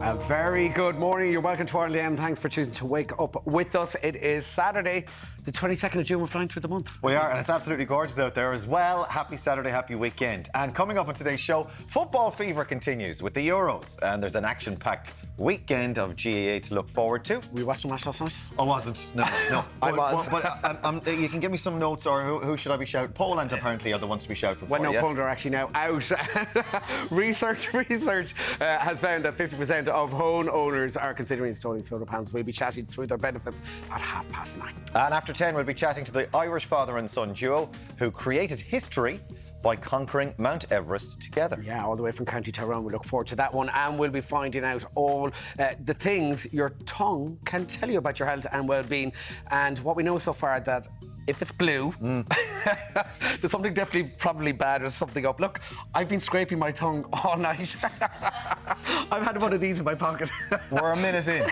A very good morning. You're welcome to Ireland AM. Thanks for choosing to wake up with us. It is Saturday, the 22nd of June. We're flying through the month. We are, and it's absolutely gorgeous out there as well. Happy Saturday, happy weekend. And coming up on today's show, football fever continues with the Euros, and there's an action-packed weekend of GAA to look forward to. Were you watching the match last night? I wasn't. No. I was. But you can give me some notes, or who should I be shouting? Poland apparently are the ones to be shouted for. Well, no, Poland are actually now out. Research has found that 50% of home owners are considering installing solar panels. We'll be chatting through their benefits at 9:30. And after 10, we'll be chatting to the Irish father and son duo who created history by conquering Mount Everest together. Yeah, all the way from County Tyrone. We look forward to that one, and we'll be finding out all the things your tongue can tell you about your health and well-being. And what we know so far, that if it's blue, there's something definitely probably bad or something up. Look, I've been scraping my tongue all night. I've had one of these in my pocket. We're a minute in.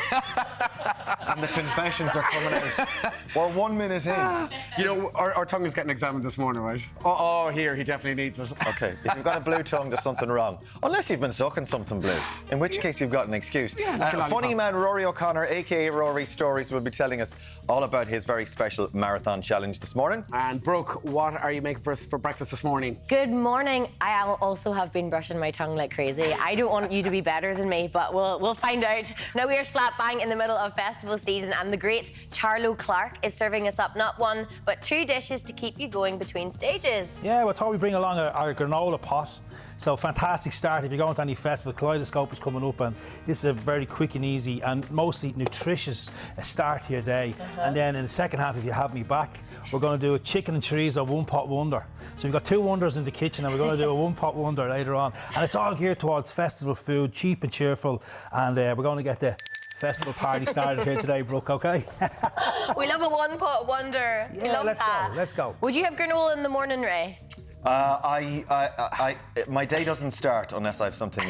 And the confessions are coming out. We're 1 minute in. You know, our tongue is getting examined this morning, right? Oh, here, he definitely needs it. OK, if you've got a blue tongue, there's something wrong. Unless you've been sucking something blue, in which case you've got an excuse. Yeah, funny man Rory O'Connor, a.k.a. Rory Stories, will be telling us all about his very special marathon challenge this morning. And Brooke, what are you making for us for breakfast this morning? Good morning. I also have been brushing my tongue like crazy. I don't want you to be better than me, but we'll find out. Now we are slap bang in the middle of festival season, and the great Charlo Clark is serving us up not one but two dishes to keep you going between stages. Yeah, we thought we'd bring along our granola pot. So fantastic start if you're going to any festival. Kaleidoscope is coming up, and this is a very quick and easy and mostly nutritious start to your day. And then in the second half, if you have me back, we're going to do a chicken and chorizo one-pot wonder. So we've got two wonders in the kitchen, and we're going to do a one-pot wonder later on. And it's all geared towards festival food, cheap and cheerful. And we're going to get the festival party started here today, Brooke, OK? We love a one-pot wonder. Yeah, we love that. Let's go. Would you have granola in the morning, Ray? My day doesn't start unless I have something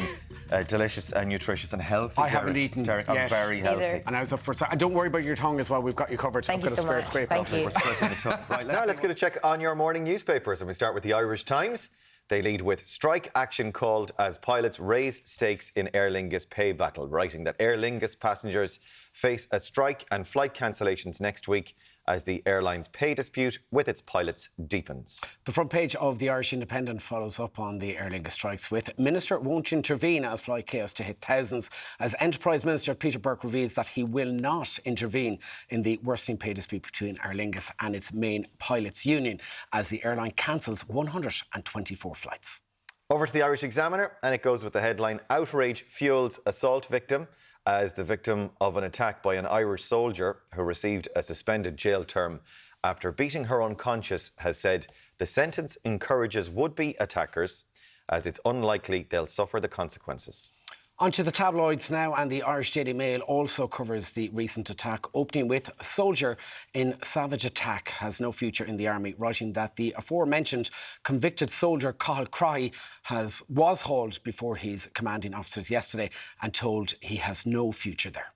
delicious and nutritious and healthy. I haven't eaten Deric, I'm yet. very healthy. Either. And I was up for... And don't worry about your tongue as well. We've got you covered. Thank you so much. Thank you. We're scraping the tongue. Right, now let's get a check on your morning newspapers, and we start with the Irish Times. They lead with strike action called as pilots raise stakes in Aer Lingus pay battle, writing that Aer Lingus passengers face a strike and flight cancellations next week as the airline's pay dispute with its pilots deepens. The front page of the Irish Independent follows up on the Aer Lingus strikes with Minister won't intervene as flight chaos to hit thousands, as Enterprise Minister Peter Burke reveals that he will not intervene in the worsening pay dispute between Aer Lingus and its main pilots union as the airline cancels 124 flights. Over to the Irish Examiner, and it goes with the headline, Outrage fuels assault victim, as the victim of an attack by an Irish soldier who received a suspended jail term after beating her unconscious has said the sentence encourages would-be attackers as it's unlikely they'll suffer the consequences. On to the tabloids now, and the Irish Daily Mail also covers the recent attack, opening with soldier in savage attack has no future in the army, writing that the aforementioned convicted soldier Cathal Crotty was hauled before his commanding officers yesterday and told he has no future there.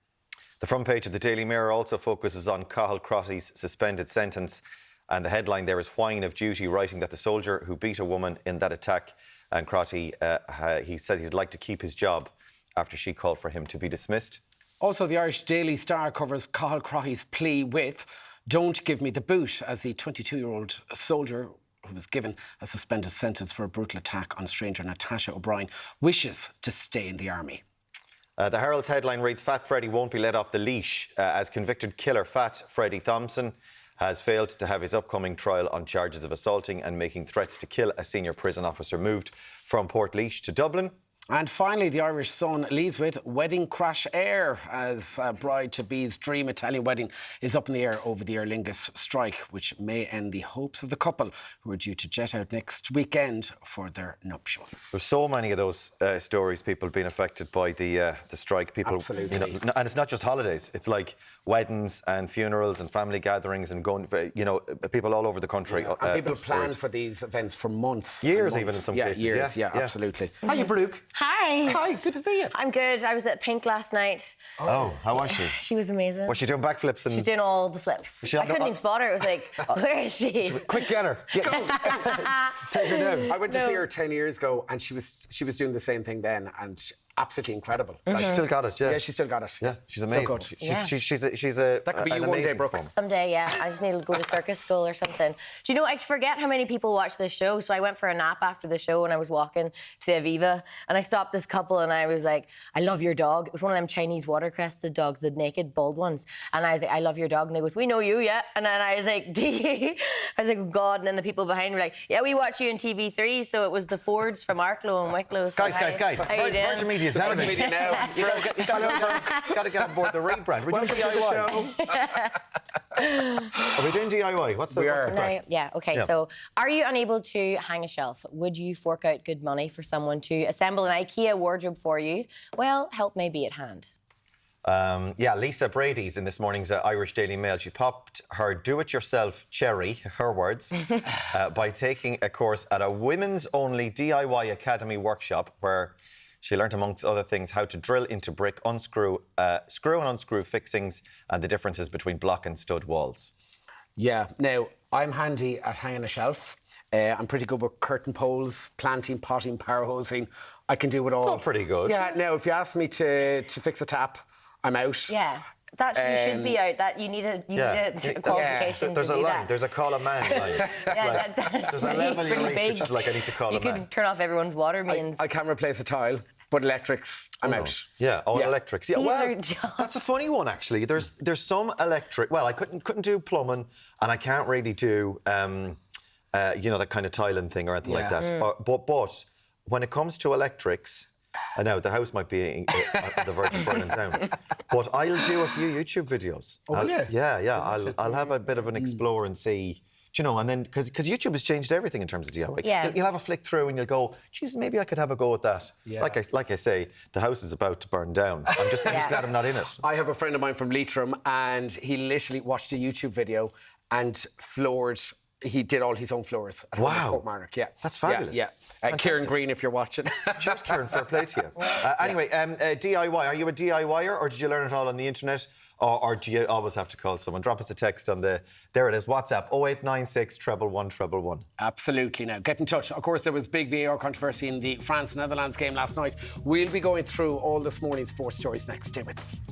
The front page of the Daily Mirror also focuses on Cathal Crotty's suspended sentence, and the headline there is Whine of Duty, writing that the soldier who beat a woman in that attack, and Crotty, he says he'd like to keep his job after she called for him to be dismissed. Also, the Irish Daily Star covers Cathal Crotty's plea with "Don't give me the boot," as the 22-year-old soldier who was given a suspended sentence for a brutal attack on stranger Natasha O'Brien wishes to stay in the army. The Herald's headline reads, Fat Freddy won't be let off the leash, as convicted killer Fat Freddy Thompson has failed to have his upcoming trial on charges of assaulting and making threats to kill a senior prison officer moved from Portlaoise to Dublin. And finally, the Irish Sun leads with wedding crash air, as bride-to-be's dream Italian wedding is up in the air over the Aer Lingus strike, which may end the hopes of the couple who are due to jet out next weekend for their nuptials. There's so many of those stories, people being affected by the strike. People, absolutely. You know, and it's not just holidays. It's like weddings and funerals and family gatherings and going, people all over the country. Yeah. And people plan for these events for months. Years, even in some cases. Years, yeah, absolutely. Hiya, Brooke. Hi. Hi, good to see you. I'm good. I was at Pink last night. Oh, how was she? She was amazing. Was she doing backflips? She's doing all the flips. I couldn't even spot her. It was like, where is she? Quick, get her. Take her down. I went to see her 10 years ago, and she was doing the same thing then, and absolutely incredible. She still got it, yeah. Yeah, she still got it. Yeah, she's amazing. So good. She's a That could be an you one day, amazing Brooke. performer. Someday, yeah. I just need to go to circus school or something. Do you know, I forget how many people watch this show. So I went for a nap after the show and I was walking to the Aviva and I stopped this couple and I was like, I love your dog. It was one of them Chinese water-crested dogs, the naked, bald ones. And I was like, I love your dog. And they goes, we know you, yeah. And then I was like, do you? I was like, oh, God. And then the people behind were like, yeah, we watch you on TV3. So it was the Fords from Arklow and Wicklow. So Guys. How you doing? Virgin Media television. Virgin Media now. You got to get on board the rebrand. We're doing DIY. Are we doing DIY? What's the crack? Yeah, okay. Yeah. So, are you unable to hang a shelf? Would you fork out good money for someone to assemble an IKEA wardrobe for you? Well, help may be at hand. Lisa Brady's in this morning's Irish Daily Mail. She popped her do-it-yourself cherry, her words, by taking a course at a women's-only DIY academy workshop where she learnt, amongst other things, how to drill into brick, screw and unscrew fixings and the differences between block and stud walls. Yeah. Now, I'm handy at hanging a shelf. I'm pretty good with curtain poles, planting, potting, power hosing. I can do it all. It's all pretty good. Yeah. Now, if you ask me to fix a tap, I'm out. Yeah. That you should be out. That you need a qualification There's to a do line. that. There's a call a man line. There's a level you reach, which is like I need to call a man. You could turn off everyone's water mains. I can't replace a tile, but electrics, I'm out. Yeah, electrics. Yeah, These well, are jobs. that's a funny one actually. There's some electric. Well, I couldn't do plumbing, and I can't really do that kind of tiling thing or anything like that. But when it comes to electrics. I know the house might be on the verge of burning down, but I'll do a few YouTube videos. I'll have a bit of an explore and see, and then because YouTube has changed everything in terms of DIY. Yeah. You'll have a flick through and you'll go, geez, maybe I could have a go at that. Yeah. Like I say, the house is about to burn down. I'm just glad I'm not in it. I have a friend of mine from Leitrim, and he literally watched a YouTube video and floored. He did all his own floors at home in Portmarnock. Yeah, that's fabulous. Yeah. Kieran Green, if you're watching. Cheers, Kieran. Fair play to you. Anyway, DIY. Are you a DIYer, or did you learn it all on the internet, or do you always have to call someone? Drop us a text on the. There it is. WhatsApp 0896 111 111. Absolutely. Now get in touch. Of course, there was big VAR controversy in the France-Netherlands game last night. We'll be going through all this morning's sports stories next. Stay with us.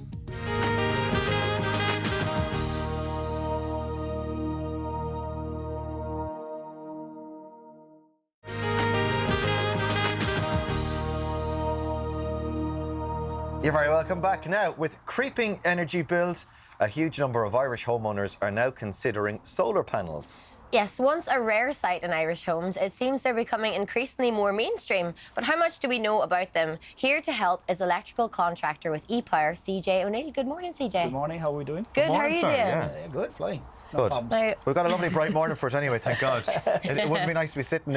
You're very welcome back. Now, with creeping energy bills, a huge number of Irish homeowners are now considering solar panels. Yes, once a rare sight in Irish homes, it seems they're becoming increasingly more mainstream. But how much do we know about them? Here to help is electrical contractor with ePower, CJ O'Neill. Good morning, CJ. Good morning, how are we doing? Good, how are you doing? Yeah. Good, flying. Good. Now, We've got a lovely bright morning for it anyway, thank God. It wouldn't be nice to be sitting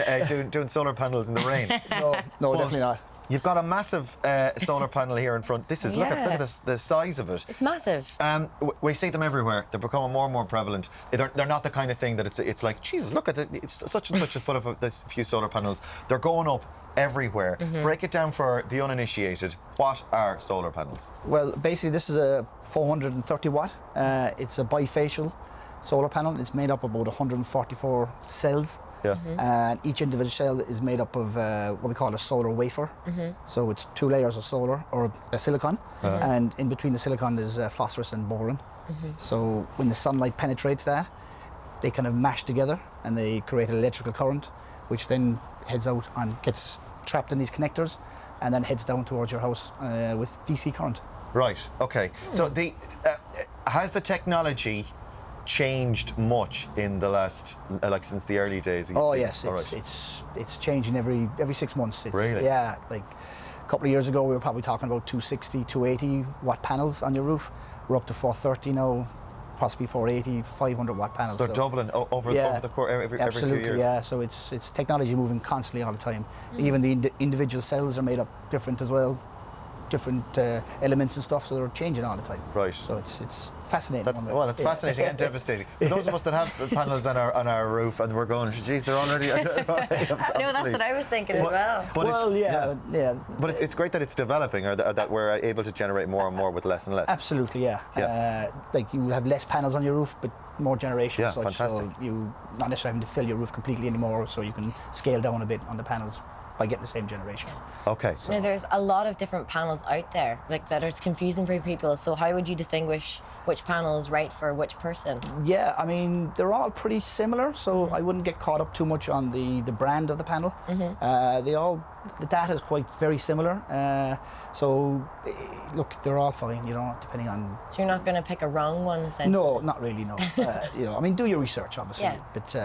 doing solar panels in the rain. No, definitely not. You've got a massive solar panel here in front. This is look at the size of it. it's massive. We see them everywhere. They're becoming more and more prevalent. They're not the kind of thing that it's like, Jesus, look at it. It's such and such has put up a few solar panels. They're going up everywhere. Break it down for the uninitiated. What are solar panels? Well, basically, this is a 430 watt. It's a bifacial solar panel. It's made up of about 144 cells. Yeah. And each individual cell is made up of what we call a solar wafer. So it's 2 layers of solar or silicon, and in between the silicon is phosphorus and boron. So when the sunlight penetrates that, they kind of mash together and they create an electrical current, which then heads out and gets trapped in these connectors, and then heads down towards your house with DC current. Right. Okay. So has the technology changed much in the last, since the early days? Oh yes, it's changing every 6 months. Really? Yeah, like a couple of years ago we were probably talking about 260, 280 watt panels on your roof. We're up to 430 now, possibly 480, 500 watt panels. So they're doubling over the course every few years. Yeah. So it's technology moving constantly all the time. Even the individual cells are made up different as well, different elements and stuff. So they're changing all the time. Right. So it's fascinating. It's fascinating and devastating. For those of us that have panels on our roof and we're going, geez, they're already. no, that's what I was thinking as well. But it's great that it's developing, or that we're able to generate more and more with less and less. Absolutely, yeah. Like you have less panels on your roof, but more generation. Yeah, so fantastic. you not necessarily having to fill your roof completely anymore, so you can scale down a bit on the panels. by getting the same generation. Okay. Now, there's a lot of different panels out there, like that are confusing for people. So how would you distinguish which panel is right for which person? Yeah, I mean, they're all pretty similar, so I wouldn't get caught up too much on the brand of the panel. The data is quite very similar. So, look, they're all fine, you know, depending on... So you're not going to pick a wrong one, essentially? No, not really, no. You know, I mean, do your research, obviously, but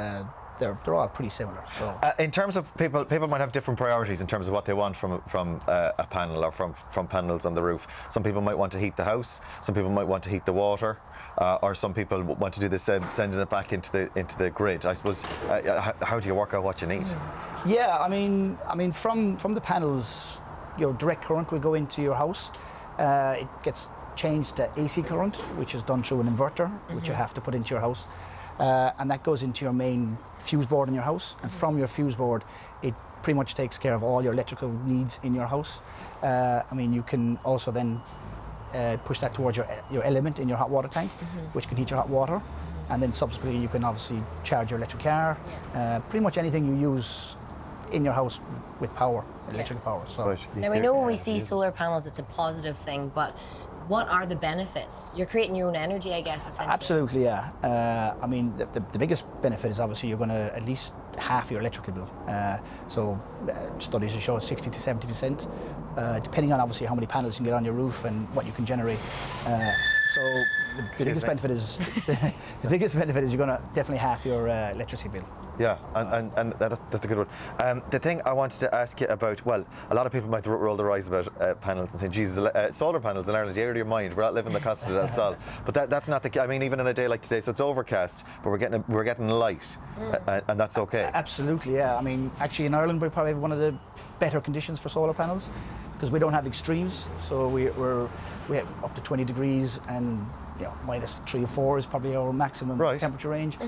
they're all pretty similar. So in terms of people might have different priorities in terms of what they want from a panel or from panels on the roof. Some people might want to heat the house. Some people might want to heat the water, or some people want to do this sending it back into the grid. I suppose. How do you work out what you need? Yeah, I mean, from the panels, your direct current will go into your house. It gets changed to AC current, which is done through an inverter, which you have to put into your house. And that goes into your main fuse board in your house. And from your fuse board, it pretty much takes care of all your electrical needs in your house. I mean, you can also then push that towards your element in your hot water tank, which can heat your hot water. And then subsequently, you can obviously charge your electric car. Pretty much anything you use in your house with power, electrical power. So now, we know when we see solar panels, it's a positive thing, but what are the benefits? You're creating your own energy, I guess, essentially. Absolutely, yeah. I mean, the biggest benefit is obviously you're going to at least half your electrical bill. Studies have shown 60 to 70%, depending on obviously how many panels you can get on your roof and what you can generate. The biggest benefit is the biggest benefit is you're going to definitely half your electricity bill. Yeah, and that's a good one. The thing I wanted to ask you about, well, a lot of people might roll their eyes about panels and say, Jesus, solar panels in Ireland, you're out of your mind, we're not living the Costa del Sol. But that's not the, I mean, even on a day like today, so it's overcast, but we're getting light, and that's okay. Absolutely, yeah. I mean, actually in Ireland, we probably have one of the better conditions for solar panels, because we don't have extremes, so we have up to 20 degrees, and you know, -3 or 4 is probably our maximum temperature range.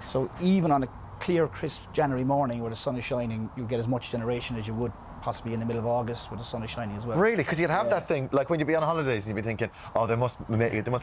So even on a clear, crisp January morning where the sun is shining, you'll get as much generation as you would possibly in the middle of August where the sun is shining as well. Really? Because you'd have that thing, like when you'd be on holidays and you'd be thinking, oh, they must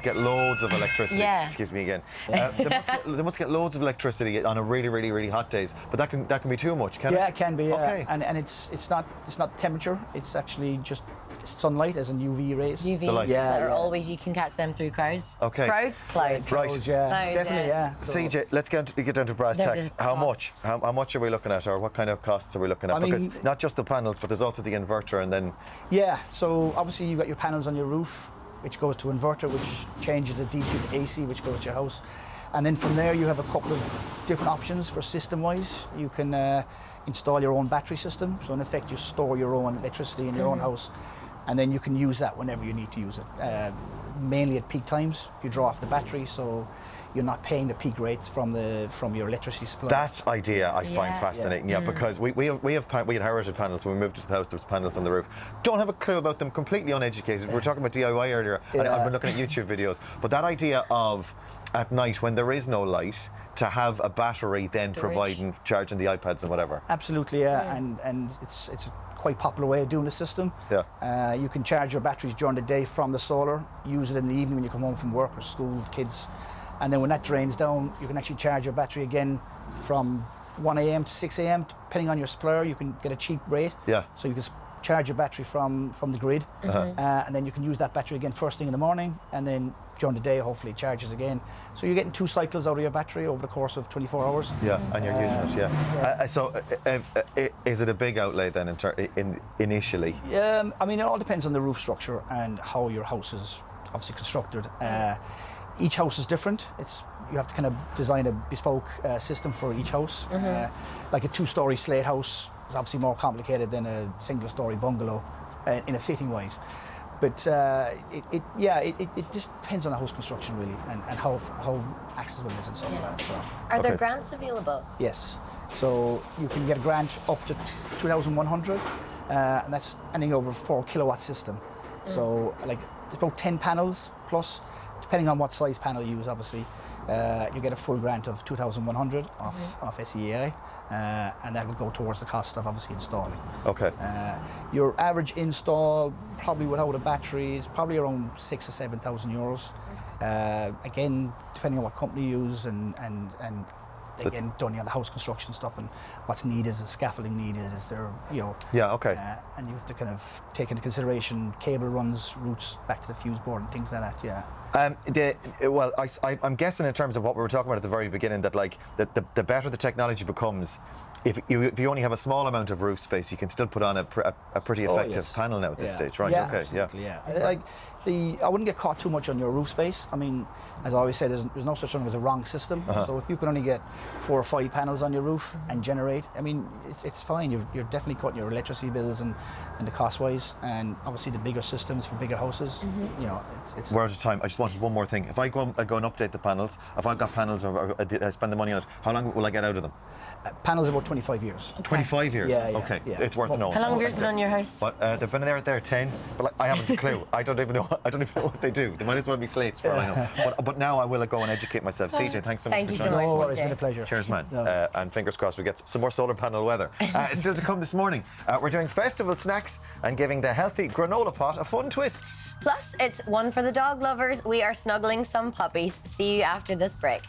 get loads of electricity. Excuse me again. They must get loads of electricity on a really, really, really hot days. But that can be too much, can it? Yeah, it can be. Yeah. Okay. And it's not temperature. It's actually just sunlight, as in UV rays. UV, that are always, you can catch them through clouds. Okay. Clouds? Clouds. Right. Clouds, yeah. Clouds, definitely, yeah. So, CJ, let's get down to brass tacks. How much? How much are we looking at, or what kind of costs are we looking at? Because not just the panels, but there's also the inverter, and then... Yeah, so obviously you've got your panels on your roof, which goes to inverter, which changes the DC to AC, which goes to your house. And then from there you have a couple of different options for system-wise. You can install your own battery system, so in effect you store your own electricity in your own house, and then you can use that whenever you need to use it. Mainly at peak times, you draw off the battery, so you're not paying the peak rates from your electricity supply. That idea I find fascinating, because we inherited panels when we moved into the house. There was panels on the roof. Don't have a clue about them. Completely uneducated. We were talking about DIY earlier, and I've been looking at YouTube videos. But that idea of at night when there is no light, to have a battery then providing charging the iPads and whatever. Absolutely, yeah. And it's a quite popular way of doing the system. Yeah. You can charge your batteries during the day from the solar, use it in the evening when you come home from work or school, kids. And then when that drains down, you can actually charge your battery again from 1 a.m. to 6 a.m. Depending on your supplier, you can get a cheap rate. Yeah. So you can charge your battery from the grid, and then you can use that battery again first thing in the morning, and then during the day, hopefully, it charges again. So you're getting 2 cycles out of your battery over the course of 24 hours. Yeah, and you're using it, so is it a big outlay then initially? I mean, it all depends on the roof structure and how your house is obviously constructed. Each house is different. You have to kind of design a bespoke system for each house. Like a 2-story slate house is obviously more complicated than a single-story bungalow in a fitting wise. But it just depends on the house construction really, and how accessible it is and stuff like that. So. Are there grants available? Yes. So you can get a grant up to 2,100, and that's anything over a 4 kilowatt system. So like it's about 10 panels plus, depending on what size panel you use, obviously. You get a full grant of 2,100 off SEAI, and that will go towards the cost of obviously installing. Okay. Your average install, probably without a battery, is probably around 6,000 or 7,000 euros. Again, depending on what company you use and again, done on the house construction stuff and what's needed, is scaffolding needed, is there, you know. Yeah, okay. And you have to kind of take into consideration cable runs, routes back to the fuse board and things like that, yeah. I'm guessing in terms of what we were talking about at the very beginning, that like the better the technology becomes, if you only have a small amount of roof space, you can still put on a pretty effective panel now at this stage, right? Yeah, okay, absolutely, yeah. I wouldn't get caught too much on your roof space. I mean, as I always say, there's no such thing as a wrong system. So if you can only get 4 or 5 panels on your roof and generate, I mean, it's fine. You're definitely cutting your electricity bills and the cost wise, and obviously the bigger systems for bigger houses. You know, it's. We're out of time. I just wanted one more thing. If I go and update the panels, if I've got panels or I spend the money on it, how long will I get out of them? Panels about 25 years. Okay. 25 years? Yeah, okay, yeah. It's worth knowing. How long have yours been on your house? But, they've been there 10, but like, I haven't a clue. I don't even know what they do. They might as well be slates for all I know. But now I will go and educate myself. CJ, thanks so much for joining us. No worries, it's been a pleasure. Cheers, man. And fingers crossed we get some more solar panel weather. Still to come this morning, we're doing festival snacks and giving the healthy granola pot a fun twist. Plus, it's one for the dog lovers. We are snuggling some puppies. See you after this break.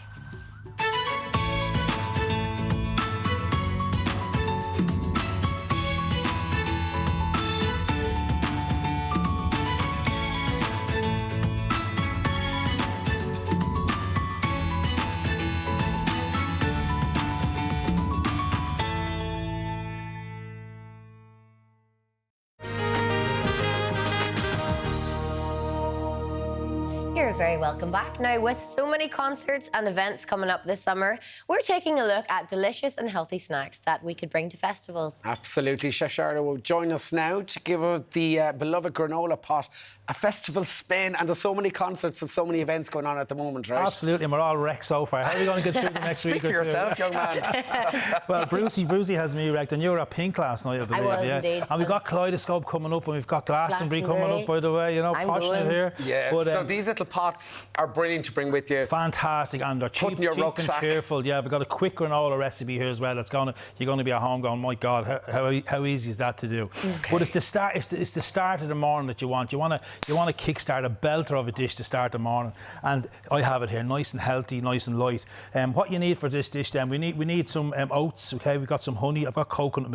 You're very welcome back. Now, with so many concerts and events coming up this summer, we're taking a look at delicious and healthy snacks that we could bring to festivals. Absolutely. Chef Charlotte will join us now to give the beloved granola pot a festival spin. And there's so many concerts and so many events going on at the moment, right? Absolutely, and we're all wrecked so far. How are we going to get through the next week or two? Speak for yourself, young man. Well, Brucey has me wrecked, and you were at Pink last night, I believe. I was indeed. And we've got Kaleidoscope coming up, and we've got Glastonbury coming up, by the way. You know, poshing it here. Yeah. But, so these little pots are brilliant to bring with you. Fantastic, and they're cheap, your cheap rucksack. and cheerful. Yeah, we've got a quick granola recipe here as well. You're going to be at home going, my God, how easy is that to do? Okay. But it's the start. It's the start of the morning that you want. You want to kickstart a belter of a dish to start the morning, and I have it here, nice and healthy, nice and light. What you need for this dish, then we need some oats. Okay, we've got some honey. I've got coconut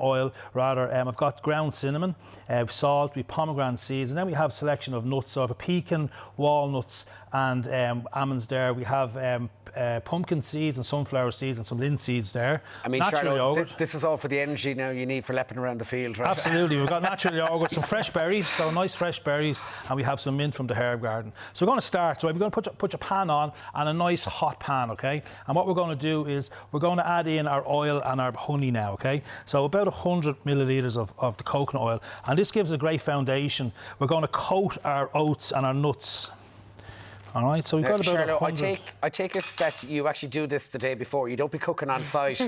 oil rather. I've got ground cinnamon, salt, we've pomegranate seeds, and then we have selection of nuts. So I have a pecan, walnuts, and almonds there. We have pumpkin seeds and sunflower seeds and some linseeds there. I mean, Charlotte, this is all for the energy now you need for leaping around the field, right? Absolutely. We've got natural yogurt, some fresh berries, so nice fresh berries, and we have some mint from the herb garden. So we're going to start. So we're going to put your pan on, and a nice hot pan, okay? And what we're going to do is we're going to add in our oil and our honey now, okay? So about 100 millilitres of the coconut oil, and this gives a great foundation. We're going to coat our oats and our nuts. All right, so we've got about Charlotte, 100. I take it that you actually do this the day before. You don't be cooking on site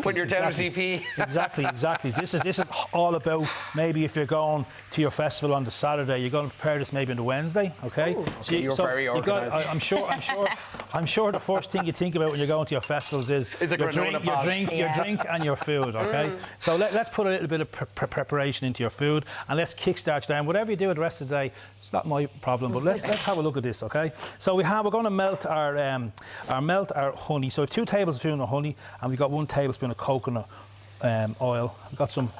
when you're down at EP. Exactly. This is all about maybe if you're going to your festival on the Saturday, you're going to prepare this maybe on the Wednesday. Okay. Ooh, okay, you're very organised. I'm sure the first thing you think about when you're going to your festivals is your drink and your food. Okay. So let's put a little bit of preparation into your food, and let's kickstart you down. Whatever you do the rest of the day, it's not my problem. But let's have a look at this. Okay, so we're going to melt our honey. So we have 2 tablespoons of honey, and we've got 1 tablespoon of coconut oil. We've got some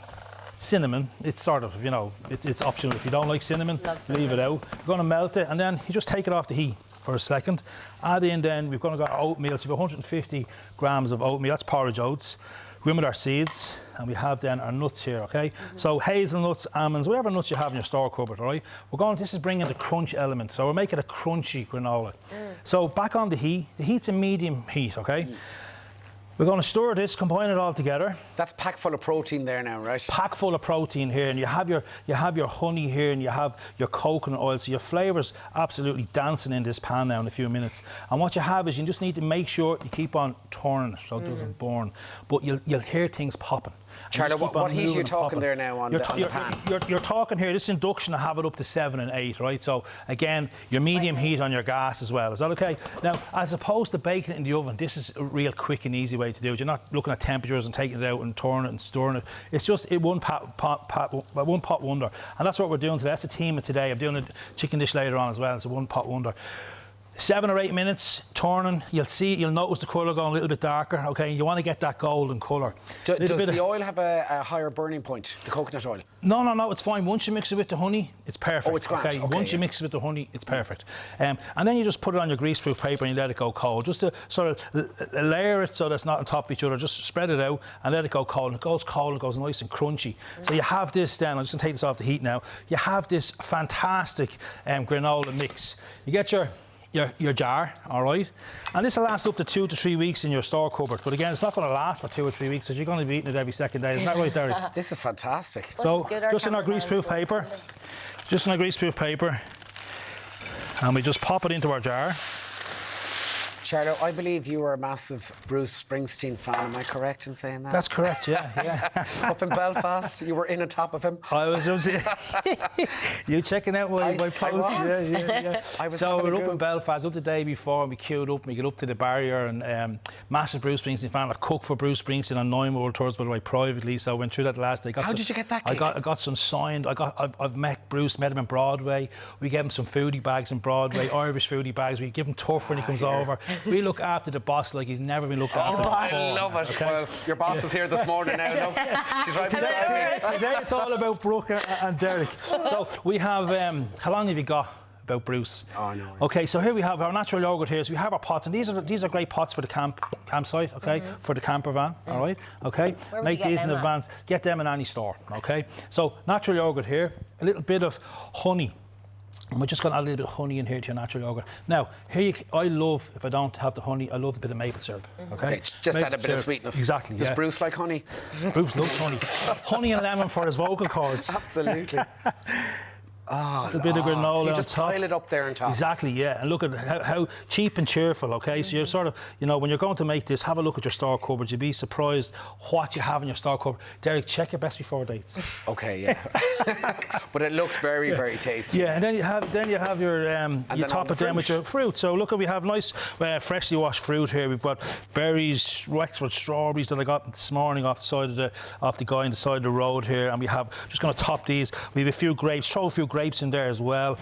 cinnamon. It's sort of, you know, it's optional. If you don't like cinnamon, leave it out. We're going to melt it, and then you just take it off the heat for a second. Add in then, we've got oatmeal. So we've got 150 grams of oatmeal. That's porridge oats. With our seeds, and we have then our nuts here, okay? So hazelnuts, almonds, whatever nuts you have in your store cupboard, all right? This is bringing the crunch element, so we're making a crunchy granola. So back on the heat. The heat's a medium heat, okay? We're going to stir this, combine it all together. That's packed full of protein there now, right? Packed full of protein here, and you have your honey here, and you have your coconut oil, so your flavour's absolutely dancing in this pan now in a few minutes. And what you have is you just need to make sure you keep on turning it so it doesn't burn, but you'll hear things popping. Charlotte, what heat are you talking there now on the pan? You're talking here, this induction, I have it up to 7 and 8, right? So, again, your medium heat on your gas as well. Is that okay? Now, as opposed to baking it in the oven, this is a real quick and easy way to do it. You're not looking at temperatures and taking it out and turning it and stirring it. It's just one pot wonder. And that's what we're doing today. That's the theme of today. I'm doing a chicken dish later on as well. It's a one pot wonder. 7 or 8 minutes turning, you'll notice the colour going a little bit darker, okay? You want to get that golden colour. Does the oil have a higher burning point, the coconut oil? No, it's fine. Once you mix it with the honey, it's perfect. Oh, it's grand. Okay? Once you mix it with the honey, it's perfect. And then you just put it on your greaseproof paper and you let it go cold. Just to sort of layer it so that it's not on top of each other. Just spread it out and let it go cold. And it goes cold and it goes nice and crunchy. So you have this then, I'm just going to take this off the heat now. You have this fantastic granola mix. You get your jar, all right? And this will last up to 2 to 3 weeks in your store cupboard. But again, it's not going to last for 2 or 3 weeks because you're going to be eating it every second day. Isn't that right, Deric? This is fantastic. So, just in our greaseproof paper. Just in our greaseproof paper. And we just pop it into our jar. Charlo, I believe you were a massive Bruce Springsteen fan. Am I correct in saying that? That's correct, yeah. Up in Belfast, you were in on top of him. I was you checking out my post? I was. Yeah. I was So having we're a up go. in Belfast, up the day before, and we queued up, and we get up to the barrier, and massive Bruce Springsteen fan. I've cooked for Bruce Springsteen on 9 world tours, by the way, privately. So I went through that last day. How did you get that gig? I got some signed. I've met Bruce, met him in Broadway. We gave him some foodie bags in Broadway, Irish foodie bags. We give him tough when he comes over. We look after the boss like he's never been looked after. Oh, I before. love it. Okay? Well, your boss is here this morning now. Look. She's right beside me. Today it's all about Brooke and Deric. So we have, how long have you got about Bruce? Oh, no. Okay, so here we have our natural yogurt here. So we have our pots, and these are great pots for the campsite, okay? For the camper van, all right? Okay? Where would Make you get these in them at? advance. Get them in any store, okay? So natural yogurt here, a little bit of honey. And we're just going to add a little bit of honey in here to your natural yogurt. Now, I love, if I don't have the honey, I love a bit of maple syrup. Okay, Just add a bit of sweetness. Exactly. Does yeah. Bruce like honey? Bruce loves honey. Honey and lemon for his vocal cords. Absolutely. A bit of granola So you on just top. pile it up there on top. Exactly, yeah. And look at how cheap and cheerful, okay? So you're sort of, when you're going to make this, have a look at your store cupboard. You'd be surprised what you have in your store cupboard. Deric, check your best before dates. Okay, yeah. But it looks very, very tasty. Yeah, and then you have your you then top all it the down with fruit. your fruit. So look, we have nice freshly washed fruit here. We've got berries, Wexford strawberries that I got this morning off the guy on the side of the road here, and we have just going to top these. We have a few grapes. Throw a few grapes in there as well.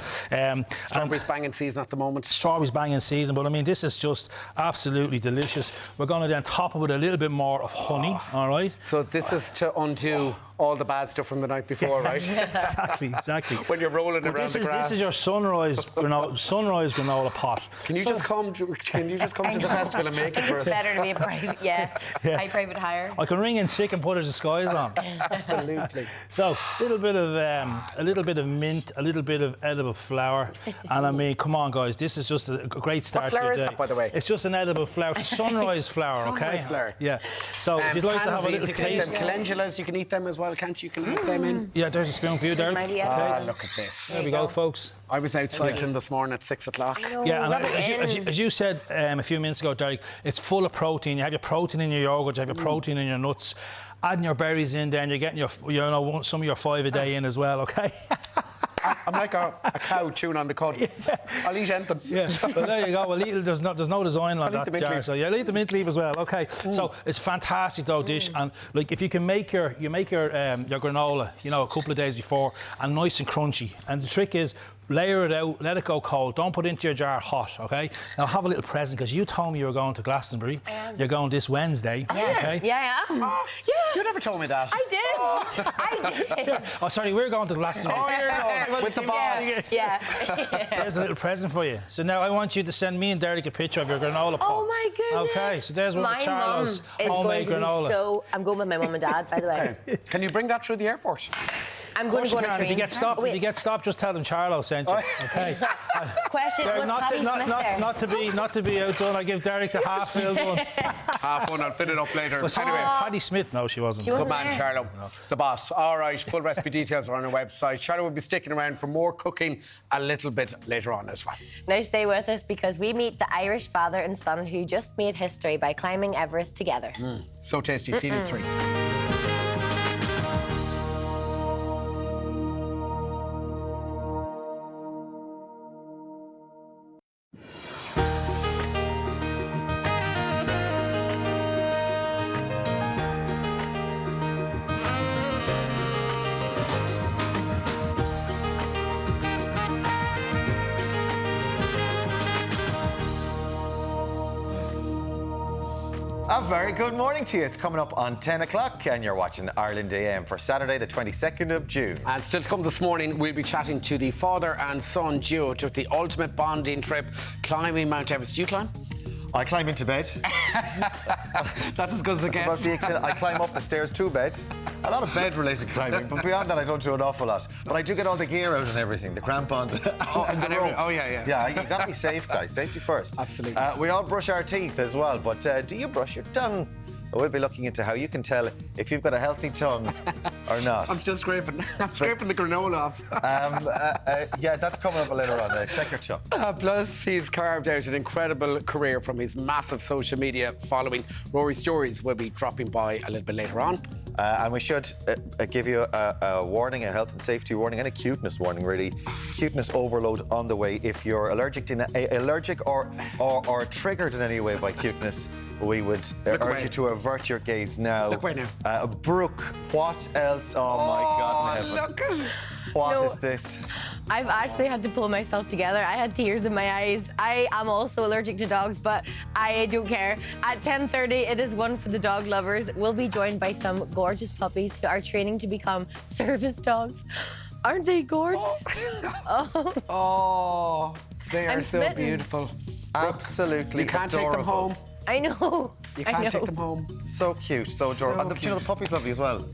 Strawberries banging season at the moment. Strawberries banging season, but I mean, this is just absolutely delicious. We're going to then top it with a little bit more of honey, all right? So this is to undo all the bad stuff from the night before, right? Exactly. When you're rolling around the grass. This is your sunrise granola pot. Can you just come to the festival and make it for It's us? better to be a private, high private hire. I can ring in sick and put a disguise on. Absolutely. So a little bit of mint, a little bit of edible flour, and I mean, come on, guys, this is just a great start. What flour to your is day. that, by the way? It's just an edible flour, it's sunrise flour, okay? Sunrise flour. Yeah. So if you'd like to have a little pansies, you can eat them. taste. Calendulas, you can eat them as well, can't you? You can eat them in. Yeah, there's a spoon for you there. Mighty, Look at this. There we go, folks. I was out cycling this morning at 6 o'clock. Yeah, and rub it as you said a few minutes ago, Deric, it's full of protein. You have your protein in your yogurt, you have your protein in your nuts. Adding your berries in there, and you're getting some of your 5 a day in as well, okay? I'm like a cow chewing on the cud. Yeah. I'll eat anything. Yeah, well, there you go. Well, there's no design on I'll eat the that mint jar, leaf. so yeah, I'll eat the mint leaf as well. Okay, so it's a fantastic though dish, and like if you can make your granola, a couple of days before, and nice and crunchy. And the trick is, layer it out, let it go cold. Don't put it into your jar hot, okay? Now have a little present, because you told me you were going to Glastonbury. I am. You're going this Wednesday. Okay? Yeah. You never told me that. I did. I did. Oh, sorry, we're going to Glastonbury. Oh, you're going with the boss. Yeah. There's a little present for you. So now I want you to send me and Deric a picture of your granola pot. Oh my goodness. Okay, so there's one of My mum Charlo's is homemade going to be granola. so. I'm going with my mum and dad, by the way. Okay. Can you bring that through the airport? I'm going to go on a train. If you get stopped, just tell them Charlo sent you. Okay. Question: Derek, was Paddy Smith there? not to be outdone. I give Deric the half-filled one. Half one, I'll fit it up later. Was Anyway. Paddy Smith? No, she wasn't. She wasn't Good man, there. Charlo, the boss. All right, full recipe details are on our website. Charlo will be sticking around for more cooking a little bit later on as well. Now stay with us, because we meet the Irish father and son who just made history by climbing Everest together. So tasty, feed it 3. A very good morning to you. It's coming up on 10 o'clock and you're watching Ireland AM for Saturday the 22nd of June. And still to come this morning, we'll be chatting to the father and son duo who took the ultimate bonding trip climbing Mount Everest. Do you climb? I climb into bed. That's as good as it That's about gets. the extent. I climb up the stairs to bed. A lot of bed-related climbing, but beyond that I don't do an awful lot. But I do get all the gear out and everything, the crampons and the ropes. Oh, yeah. Yeah, you got to be safe, guys. Safety first. Absolutely. We all brush our teeth as well, but do you brush your tongue? We'll be looking into how you can tell if you've got a healthy tongue or not. I'm still scraping. I'm scraping the granola off. Yeah, that's coming up later on. Check your tongue. Plus, he's carved out an incredible career from his massive social media following. Rory Stories will be dropping by a little bit later on. And we should give you a warning, a health and safety warning, and a cuteness warning, really. Cuteness overload on the way. If you're allergic or triggered in any way by cuteness, we would urge you to avert your gaze now. Look away now. Brooke, what else? Oh my God in heaven. Look at What is this? I've actually had to pull myself together. I had tears in my eyes. I am also allergic to dogs, but I don't care. At 10:30, it is one for the dog lovers. We'll be joined by some gorgeous puppies who are training to become service dogs. Aren't they gorgeous? Oh, they are I'm so smitten. beautiful. Absolutely You can't take them adorable. home. I know. You I can't know. take them home. So cute, so adorable. So And you know, the puppy's lovely as well.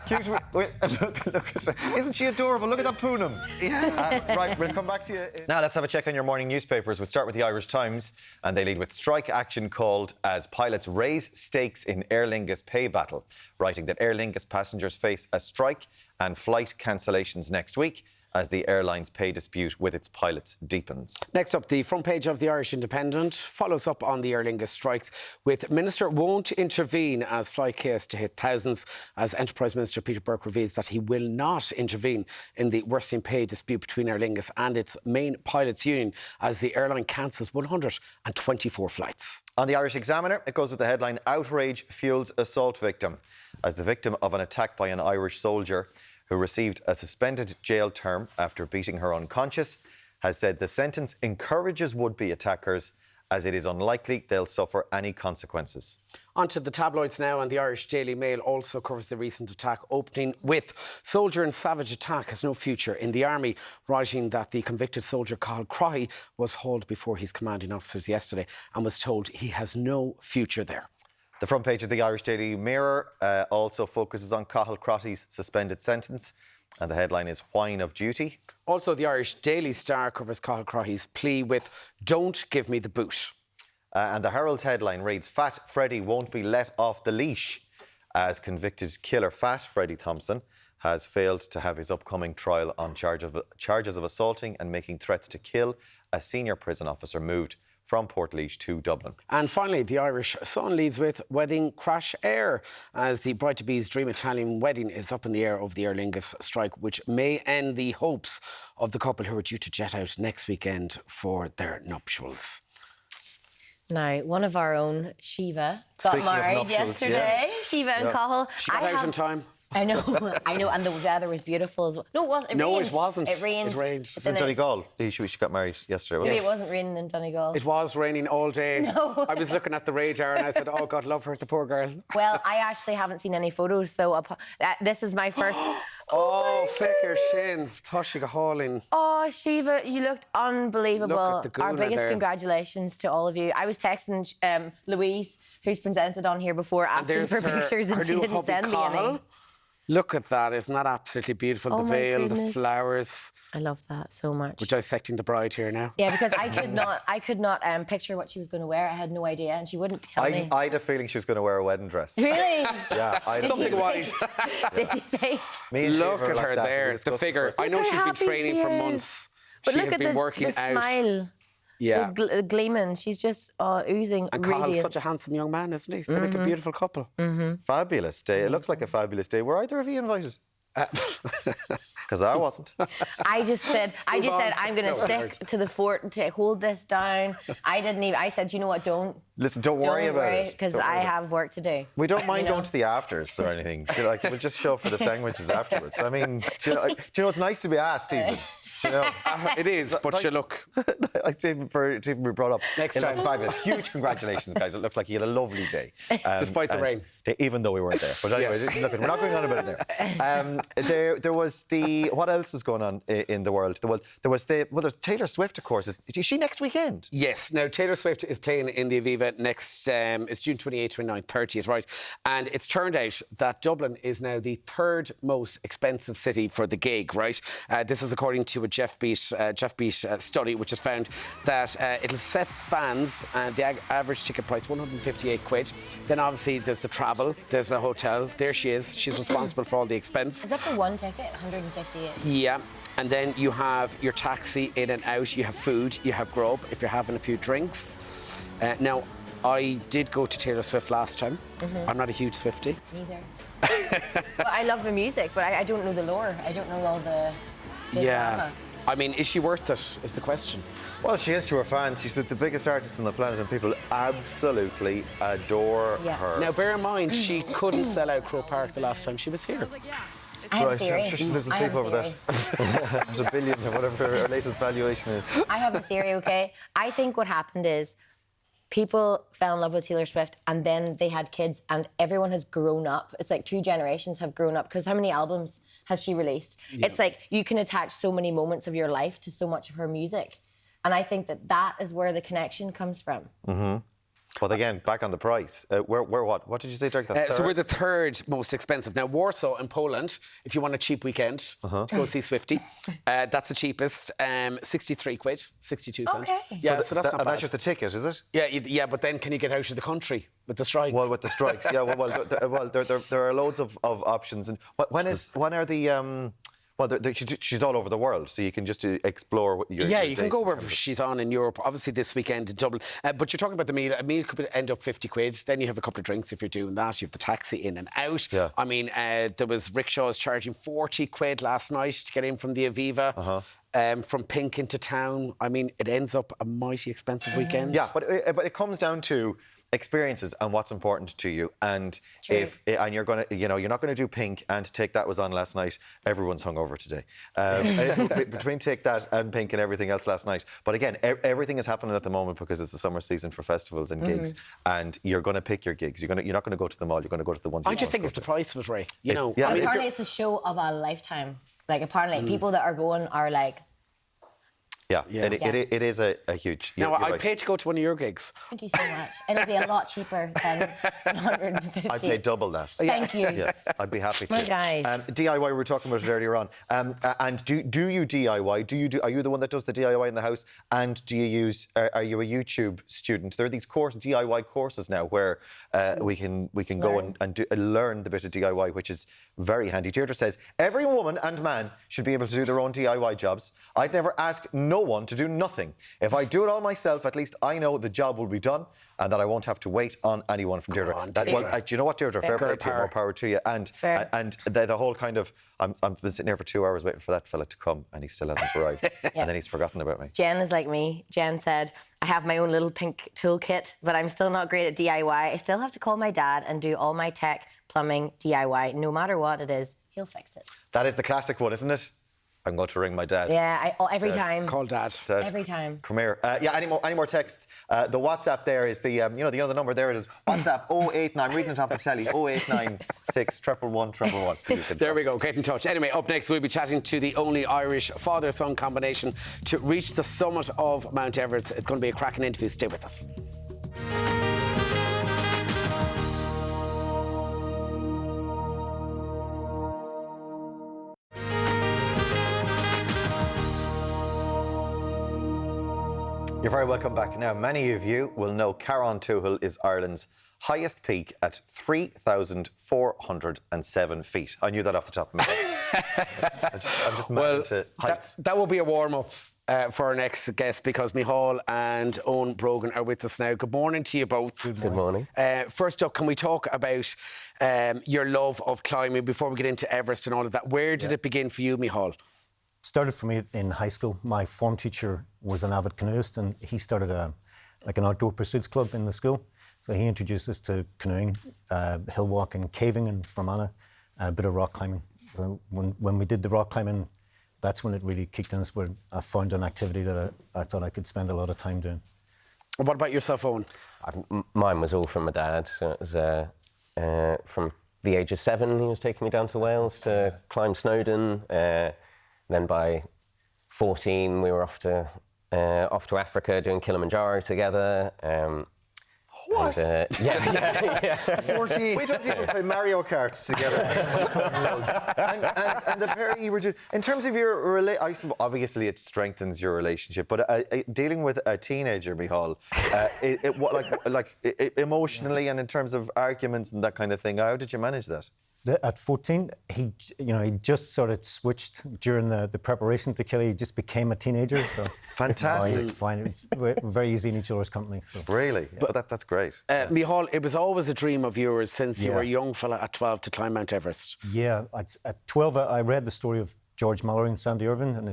Cute. Look at her. Isn't she adorable? Look at that Poonam. Yeah. Right, we'll come back to you. Now let's have a check on your morning newspapers. We'll start with the Irish Times, and they lead with strike action called as pilots raise stakes in Aer Lingus pay battle, writing that Aer Lingus passengers face a strike and flight cancellations next week as the airline's pay dispute with its pilots deepens. Next up, the front page of the Irish Independent follows up on the Aer Lingus strikes with Minister won't intervene as flight chaos to hit thousands, as Enterprise Minister Peter Burke reveals that he will not intervene in the worsening pay dispute between Aer Lingus and its main pilots union as the airline cancels 124 flights. On the Irish Examiner, it goes with the headline, Outrage Fuels Assault Victim, as the victim of an attack by an Irish soldier who received a suspended jail term after beating her unconscious, has said the sentence encourages would-be attackers as it is unlikely they'll suffer any consequences. On to the tabloids now, and the Irish Daily Mail also covers the recent attack, opening with Soldier and Savage Attack has no future in the army, writing that the convicted soldier Cathal Crotty was hauled before his commanding officers yesterday and was told he has no future there. The front page of the Irish Daily Mirror also focuses on Cathal Crotty's suspended sentence, and the headline is Whine of Duty. Also, the Irish Daily Star covers Cathal Crotty's plea with Don't give me the boot. And the Herald's headline reads, Fat Freddy won't be let off the leash, as convicted killer Fat Freddy Thompson has failed to have his upcoming trial on charges of assaulting and making threats to kill a senior prison officer moved from Portlaoise to Dublin. And finally, the Irish Sun leads with Wedding Crash Air, as the bride-to-be's dream Italian wedding is up in the air over the Aer Lingus strike, which may end the hopes of the couple who are due to jet out next weekend for their nuptials. Now, one of our own, Shiva, Speaking got of married nuptials, yesterday. yeah. Shiva and Cathal. She got out in time. I know, and the weather was beautiful as well. No, it wasn't. No, rained. it wasn't. It rained. It rained. It's In in Donegal, she got married yesterday, wasn't Maybe it wasn't raining in Donegal. It was raining all day. No. I was looking at the radar and I said, oh, God, love her, the poor girl. Well, I actually haven't seen any photos, so this is my first. Oh, flick her shin. Thought she got hauling. Oh, Shiva, you looked unbelievable. Look at the Our gooner biggest there. congratulations to all of you. I was texting Louise, who's presented on here before, asking There's for her pictures, and she new didn't hubby, send me Cathal. any. Look at that. Isn't that absolutely beautiful? Oh The my veil, the goodness. flowers. I love that so much. We're dissecting the bride here now. Yeah, because I could not picture what she was going to wear. I had no idea, and she wouldn't tell me. I had a feeling she was going to wear a wedding dress. Really? Yeah, I had a Something feeling. white. Did you think? Me and Look Shiva were at like her that. We there, the discussed it figure. first. I know Look she's how been happy training she for is. months. But She look has at been the working out. smile. Yeah. The gleaming. She's just oozing And Cahill's radiance. such a handsome young man, isn't he? They make a beautiful couple. Fabulous day. It looks like a fabulous day. Were either of you invited? Because I wasn't. I just said I'm going to stick to the fort to hold this down. I said, you know what, don't worry about it. Because I have work to do. We don't mind going to the afters or anything. We'll just show up for the sandwiches afterwards. I mean, do you know, it's nice to be asked even. You know, it is, but you look. Stephen, to be brought up. Next it time. looks fabulous. Huge congratulations, guys. It looks like you had a lovely day. Despite the rain. Even though we weren't there. But anyway, look, we're not going on about it now. There was what else was going on in the world? There's Taylor Swift, of course. Is she next weekend? Yes. Now, Taylor Swift is playing in the Aviva next, it's June 28th, 29th, 30th, right? And it's turned out that Dublin is now the third most expensive city for the gig, right? This is according to a Jeff Beat study, which has found that it'll set fans the average ticket price £158. Then obviously there's the travel, there's the hotel. There she is. She's responsible for all the expense. Is that for one ticket? 158. Yeah. And then you have your taxi in and out. You have food. You have grub if you're having a few drinks. Now, I did go to Taylor Swift last time. I'm not a huge Swiftie. Neither. But I love the music, but I don't know the lore. I don't know all the drama. I mean, is she worth it, is the question. Well, she is to her fans. She's the biggest artist on the planet and people absolutely adore her. Now, bear in mind, she couldn't sell out Croke Park the last time she was here. I have a theory. I'm sure she lives asleep over that. There's $1 billion or whatever her latest valuation is. I have a theory, okay? I think what happened is people fell in love with Taylor Swift and then they had kids and everyone has grown up. It's like 2 generations have grown up because how many albums has she released? Yeah. It's like you can attach so many moments of your life to so much of her music. And I think that is where the connection comes from. Mm-hmm. But again, back on the price. We're what? What did you say, Derek? So we're the third most expensive. Now, Warsaw in Poland, if you want a cheap weekend to go see Swiftie, that's the cheapest. £63, 62 cents. Okay. Yeah, so that's not bad. That's just the ticket, is it? Yeah, but then can you get out of the country with the strikes? Well, with the strikes, yeah. Well, there are loads of options. And when are the... Well, she's all over the world, so you can just explore what your you can go wherever she's on in Europe. Obviously, this weekend in Dublin. But you're talking about the meal. A meal could end up £50. Then you have a couple of drinks if you're doing that. You have the taxi in and out. Yeah. I mean, there was rickshaws charging £40 last night to get in from the Aviva. From Pink into town. I mean, it ends up a mighty expensive weekend. Yeah, but it comes down to experiences and what's important to you. And you're going to, you're not going to do Pink and Take That was on last night. Everyone's hungover today. Between Take That and Pink and everything else last night. But again, everything is happening at the moment because it's the summer season for festivals and gigs. And you're going to pick your gigs. You're not going to go to them all. You're going to go to the ones. I just think it's the price of it, Ray. You know. Yeah, apparently it's a show of a lifetime. Like apparently, people that are going are like. Yeah. It is a huge... Now, I'd pay to go to one of your gigs. Thank you so much. It'll be a lot cheaper than 150. I'd pay double that. Thank you. Yes, I'd be happy to. My guys. DIY, we were talking about it earlier on. And do you DIY? Are you the one that does the DIY in the house? And do you use... Are you a YouTube student? There are these DIY courses now where we can go and learn the bit of DIY, which is very handy. Deirdre says, every woman and man should be able to do their own DIY jobs. I'd never ask no one to do nothing. If I do it all myself, at least I know the job will be done and that I won't have to wait on anyone from Deirdre. On, Deirdre. Do you know what, Deirdre? Fair play to you, more power to you. And the whole kind of... I've been sitting here for 2 hours waiting for that fella to come and he still hasn't arrived. And then he's forgotten about me. Jen is like me. Jen said, I have my own little pink toolkit, but I'm still not great at DIY. I still have to call my dad and do all my tech, plumbing, DIY. No matter what it is, he'll fix it. That is the classic one, isn't it? I'm going to ring my dad. Yeah, every time. Call Dad. Every time. Come here. Any more texts? The WhatsApp there is the the number there. It is WhatsApp 089. Reading it off the telly. 0896 111 111. There we go. Get in touch. Anyway, up next we'll be chatting to the only Irish father-son combination to reach the summit of Mount Everest. It's going to be a cracking interview. Stay with us. You're very welcome back. Now, many of you will know Carron Tuathal is Ireland's highest peak at 3,407 feet. I knew that off the top of my head. I'm just mad to heights. That will be a warm-up. for our next guest, because Micheál and Owen Brogan are with us now. Good morning to you both. Good morning. First up, can we talk about your love of climbing before we get into Everest and all of that? Where did it begin for you, Micheál? Started for me in high school. My form teacher was an avid canoeist, and he started an outdoor pursuits club in the school. So he introduced us to canoeing, hill walking, caving in Fermanagh, a bit of rock climbing. So when we did the rock climbing, that's when it really kicked in. It's where I found an activity that I thought I could spend a lot of time doing. What about yourself, Owen? Mine was all from my dad. So it was from the age of 7, he was taking me down to Wales to climb Snowdon. Then by 14, we were off to Africa doing Kilimanjaro together. What? And, yeah. 14. We don't even play Mario Kart together. and the pair of you were doing... In terms of your relationship, obviously it strengthens your relationship, but dealing with a teenager, Micheál, emotionally and in terms of arguments and that kind of thing, how did you manage that? At 14, he just sort of switched during the preparation to Killy. He just became a teenager. So fantastic. It's fine. We're very easy in each other's company. So. Really? But that's great. Micheál, it was always a dream of yours since you were a young fella at 12 to climb Mount Everest. Yeah, at 12, I read the story of George Mallory and Sandy Irvine, and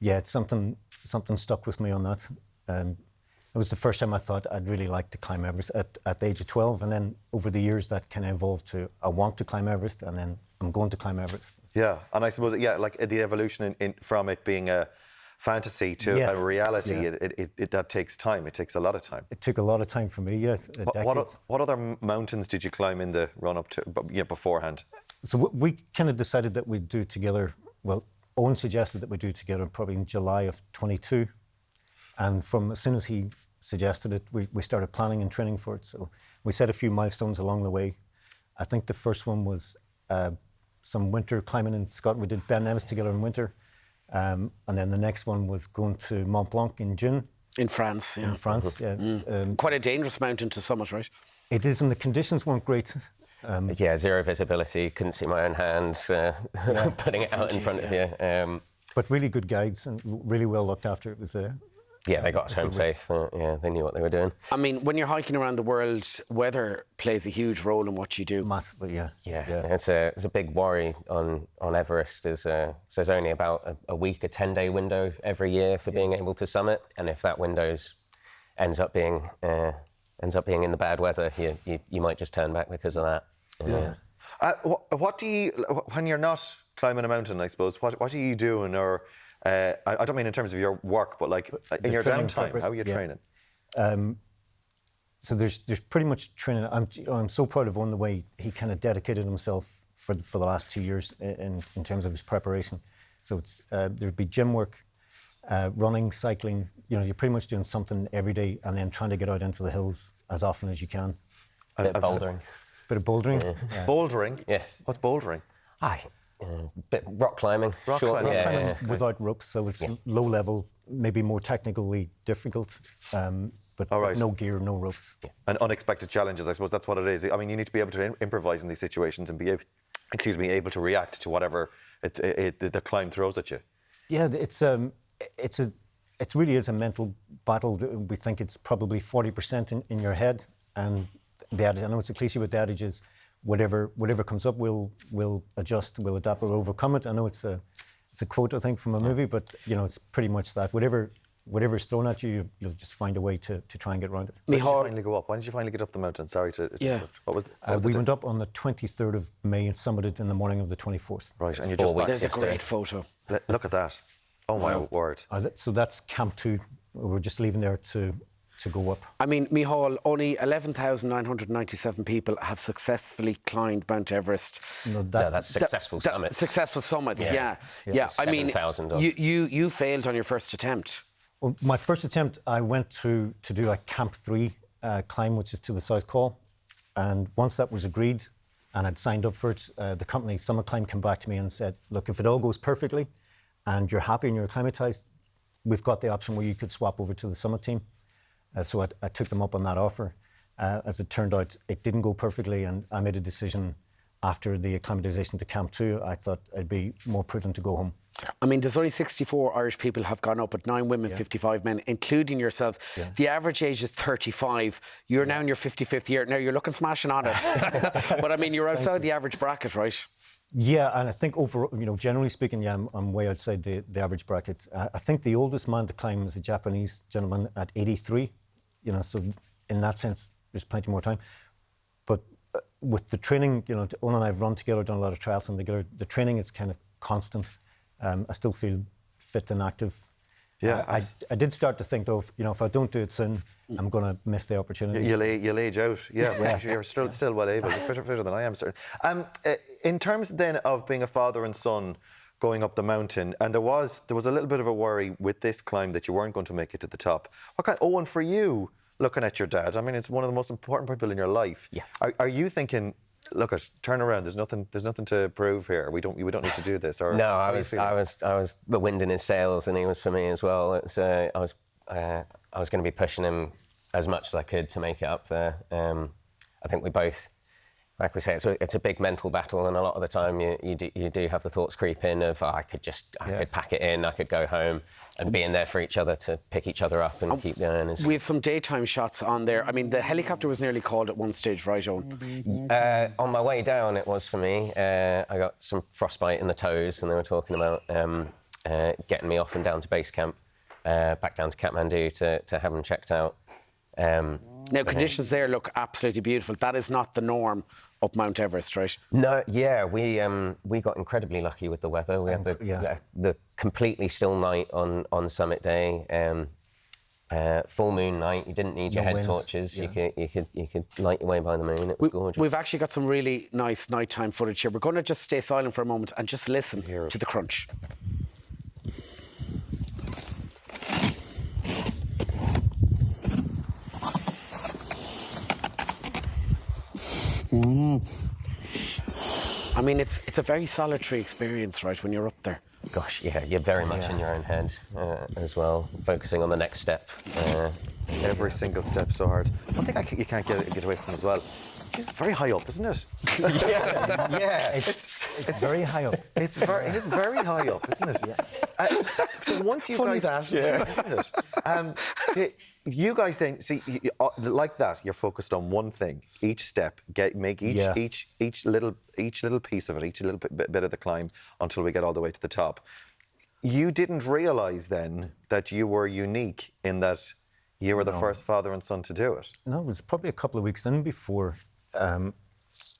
it's something stuck with me on that. It was the first time I thought I'd really like to climb Everest at the age of 12, and then over the years that kind of evolved to I want to climb Everest, and then I'm going to climb Everest. Yeah, and I suppose like the evolution from it being a fantasy to a reality, it that takes time. It takes a lot of time. It took a lot of time for me. Yes. What other mountains did you climb in the run up to beforehand? So we kind of decided that we'd do together. Well, Owen suggested that we do together probably in July of 22. And from as soon as he suggested it, we started planning and training for it. So we set a few milestones along the way. I think the first one was some winter climbing in Scotland. We did Ben Nevis together in winter. And then the next one was going to Mont Blanc in June. In France, yeah. In France, yeah. Quite a dangerous mountain to summit, right? It is, and the conditions weren't great. Zero visibility, couldn't see my own hand, putting it out in front of you. But really good guides and really well looked after. It was they got us home safe. They knew what they were doing. I mean, when you're hiking around the world, weather plays a huge role in what you do. Massively, yeah. It's a big worry on Everest. So there's only about a week, a 10-day window every year for being able to summit, and if that window ends up being in the bad weather, you might just turn back because of that. What do you, when you're not climbing a mountain, I suppose, what are you doing, or I don't mean in terms of your work, but like in your downtime, how are you training? So there's pretty much training. I'm so proud of Owen the way he kind of dedicated himself for the last 2 years in terms of his preparation. So it's there'd be gym work, running, cycling. You're pretty much doing something every day, and then trying to get out into the hills as often as you can. A bit of bouldering. Bit of bouldering. Yeah. Bouldering? Yeah. What's bouldering? Bit rock climbing. Rock climbing without ropes, so it's low level, maybe more technically difficult, but no gear, no ropes. Yeah. And unexpected challenges, I suppose that's what it is. I mean, you need to be able to improvise in these situations and be able to react to whatever the climb throws at you. Yeah, it really is a mental battle. We think it's probably 40% in your head, and the adage, I know it's a cliche, but the adage is whatever comes up, we'll adjust, we'll adapt, we'll overcome it. I know it's a quote, I think, from a movie, but it's pretty much that. Whatever's thrown at you, you'll just find a way to try and get around it. When did you finally go up? When did you finally get up the mountain? Sorry to... We went up on the 23rd of May and summited in the morning of the 24th. Right, and you're just back. There's a great photo. Look at that. Oh, my word. So that's Camp 2. We're just leaving there to go up. I mean, Micheál, only 11,997 people have successfully climbed Mount Everest. No, that's successful summits. Successful summits, yeah. I mean, you failed on your first attempt. Well, my first attempt, I went to do a Camp 3 climb, which is to the South Col. And once that was agreed and I'd signed up for it, the company, Summit Climb, came back to me and said, look, if it all goes perfectly and you're happy and you're acclimatised, we've got the option where you could swap over to the Summit team. So I took them up on that offer. As it turned out, it didn't go perfectly, and I made a decision after the acclimatisation to Camp 2. I thought it'd be more prudent to go home. I mean, there's only 64 Irish people have gone up, but 9 women, 55 men, including yourselves. The average age is 35. You're now in your 55th year. Now, you're looking smashing on it. But, I mean, you're outside the average bracket, right? Yeah, and I think overall, generally speaking, I'm way outside the average bracket. I think the oldest man to climb is a Japanese gentleman at 83. So in that sense, there's plenty more time. But with the training, Owen and I have run together, done a lot of triathlon together. The training is kind of constant. I still feel fit and active. Yeah, I did start to think, though, if I don't do it soon, I'm going to miss the opportunity. You'll age out. Yeah, you're still well able. You're fitter than I am, certainly. In terms then of being a father and son going up the mountain, and there was a little bit of a worry with this climb that you weren't going to make it to the top. Owen, for you, looking at your dad, I mean, it's one of the most important people in your life. Yeah. Are you thinking, look, turn around. There's nothing to prove here. We don't need to do this. Or no, I was the wind in his sails, and he was for me as well. I was going to be pushing him as much as I could to make it up there. I think we both, like we say, it's a big mental battle, and a lot of the time you do have the thoughts creep in of I could pack it in, I could go home, and being there for each other to pick each other up and keep going. We have some daytime shots on there. I mean, the helicopter was nearly called at one stage, right, Owen? On my way down, it was for me. I got some frostbite in the toes, and they were talking about getting me off and down to base camp, back down to Kathmandu to have them checked out. Now, conditions there look absolutely beautiful. That is not the norm up Mount Everest, right? No, yeah, we got incredibly lucky with the weather. We had the completely still night on summit day, full moon night. You didn't need your head torches. Yeah. You could light your way by the moon. It was gorgeous. We've actually got some really nice nighttime footage here. We're going to just stay silent for a moment and just listen to the crunch. I mean, it's a very solitary experience, right, when you're up there. Gosh, yeah, you're very much in your own head as well, focusing on the next step. Every single step so hard. One thing you can't get away from as well. It's very high up, isn't it? Yeah, it's very high up. It is very high up, isn't it? Yeah. So once you guys, isn't it? You guys then see like that. You're focused on one thing. Each step, make each little piece of it, each little bit of the climb until we get all the way to the top. You didn't realise then that you were unique in that you were the first father and son to do it. No, it was probably a couple of weeks in before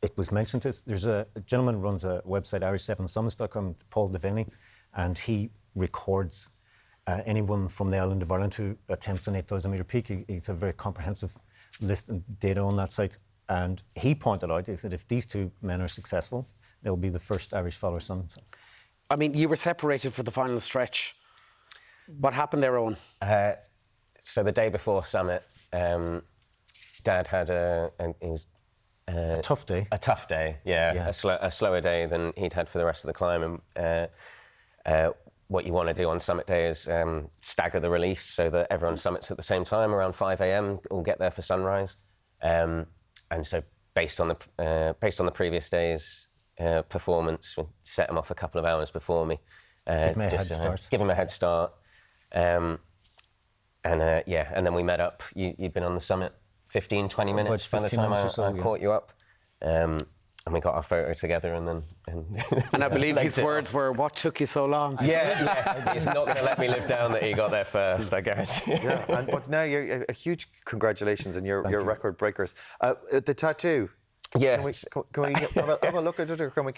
it was mentioned to us. There's a gentleman who runs a website, irish7summits.com, Paul Devaney, and he records anyone from the island of Ireland who attempts an 8,000 metre peak. He's a very comprehensive list and data on that site. And he pointed out, he said, if these two men are successful, they'll be the first Irish father-son. I mean, you were separated for the final stretch. What happened there, Owen? So the day before summit, Dad had a tough day. A tough day, yeah. A slower day than he'd had for the rest of the climb. And what you want to do on summit day is stagger the release so that everyone summits at the same time, around 5 a.m. All get there for sunrise. And so, based on the previous day's performance, we set him off a couple of hours before me. Give him a head start. Give him a head start. And then we met up. You'd been on the summit 15, 20 minutes by the time I caught you up. And we got our photo together, and then... And I believe his words were, "What took you so long?" Yeah. He's not going to let me live down that he got there first, I guarantee. Yeah, but now you're a huge congratulations, and you're record breakers. The tattoo. Yes. Can we have a look at it, or can we...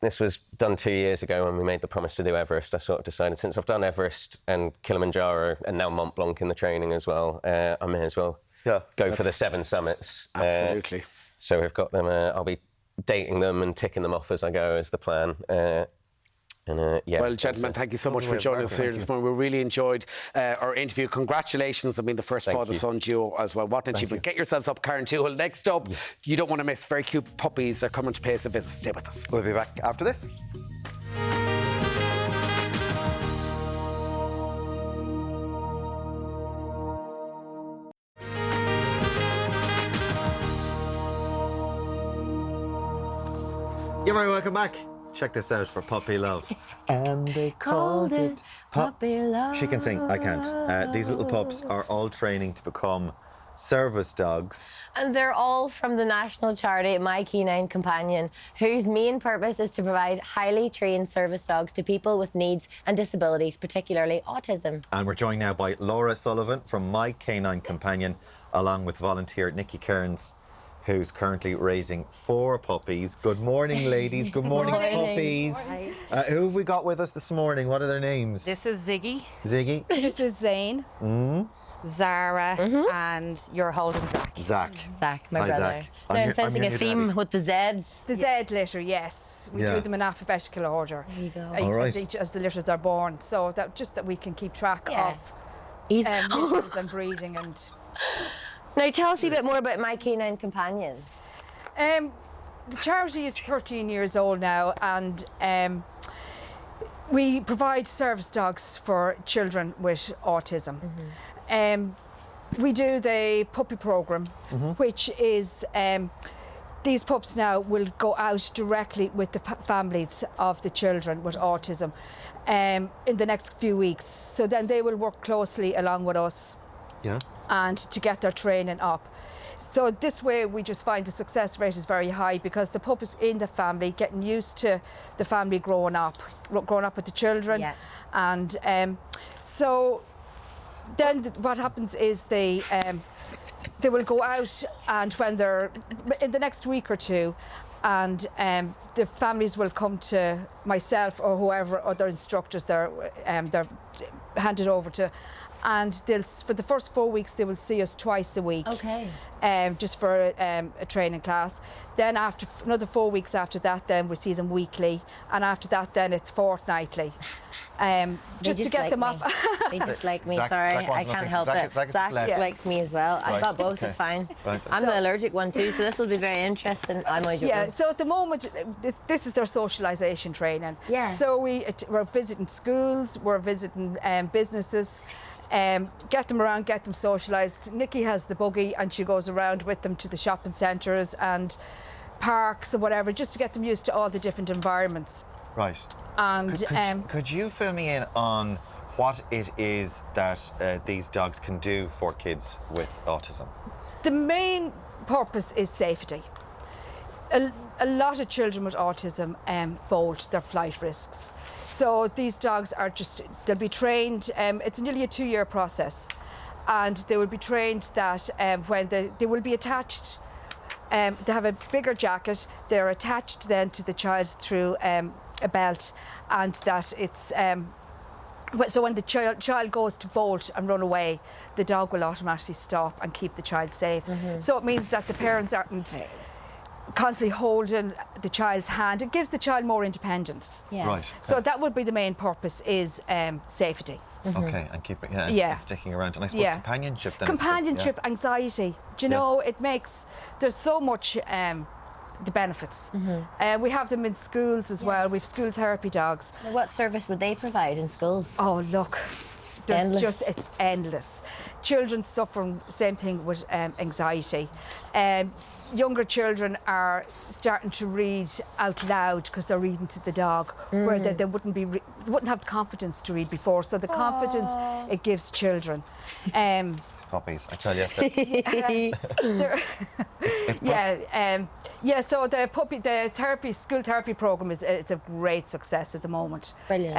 This was done 2 years ago when we made the promise to do Everest. I sort of decided, since I've done Everest and Kilimanjaro and now Mont Blanc in the training as well, I may as well go for the 7 summits. Absolutely. So we've got them. I'll be dating them and ticking them off as I go, is the plan. Well, gentlemen, thank you so much for joining us here this morning. We really enjoyed our interview. Congratulations on being the first father-son duo as well. What an achievement. Get yourselves up, Karen Toohil. Next up, you don't want to miss, very cute puppies are coming to pay us a visit. Stay with us. We'll be back after this. You're very welcome back. Check this out for Puppy Love. And they called it Puppy Love. She can sing, I can't. These little pups are all training to become service dogs. And they're all from the national charity My Canine Companion, whose main purpose is to provide highly trained service dogs to people with needs and disabilities, particularly autism. And we're joined now by Laura Sullivan from My Canine Companion, along with volunteer Nikki Kearns, who's currently raising 4 puppies. Good morning, ladies. Good morning, puppies. Who have we got with us this morning? What are their names? This is Ziggy. Ziggy. This is Zane. Zara, and you're holding Zach. Zach, my Hi, brother. Zach. Now I'm sensing your a new theme daddy. with the Z's. The Z litter, yes. We do them in alphabetical order. There you go. All right. As the litters are born. So that just that we can keep track of He's... litters and breeding and... Now tell us a bit more about My Canine Companion. The charity is 13 years old now, and we provide service dogs for children with autism. We do the puppy program, which is these pups now will go out directly with the families of the children with autism in the next few weeks. So then they will work closely along with us and to get their training up. So this way we just find the success rate is very high because the pup is in the family, getting used to the family growing up with the children. And so then what happens is they will go out, and when they're in the next week or two, and the families will come to myself or whoever other instructors they're handed over to, and they'll, for the first 4 weeks, they will see us twice a week. Okay. Just for a training class. Then after another 4 weeks after that, then we see them weekly, and after that, then it's fortnightly. Just to get them up. They just like me. Zach Sorry, I wants can't nothing. help it. Zach likes me as well. I've got both. okay. It's fine. Right. I'm an allergic one too, so this will be very interesting. I'm joking. Yeah, so at the moment, this is their socialisation training. Yeah. So we're visiting schools, we're visiting businesses, get them around, get them socialised. Nikki has the buggy and she goes around with them to the shopping centres and parks and whatever, just to get them used to all the different environments. Right. And could you fill me in on what it is that these dogs can do for kids with autism? the main purpose is safety. A lot of children with autism bolt their flight risks. So these dogs are they'll be trained, it's nearly a 2-year process, and they will be trained that when they will be attached, they have a bigger jacket, they're attached then to the child through a belt, and that it's, so when the child goes to bolt and run away, the dog will automatically stop and keep the child safe. Mm-hmm. So it means that the parents aren't constantly holding the child's hand. It gives the child more independence. Yeah. Right. So that would be the main purpose, is safety. Mm-hmm. Okay, and keeping and sticking around. And I suppose companionship then. Companionship, anxiety. Do you know, it makes, there's so much the benefits. Mm-hmm. We have them in schools as well. We've school therapy dogs. What service would they provide in schools? Oh, look. Endless. It's endless. Children suffering, same thing with anxiety. Younger children are starting to read out loud because they're reading to the dog, where they wouldn't have the confidence to read before. So the confidence it gives children. These puppies, I tell you. So the school therapy program it's a great success at the moment. Brilliant.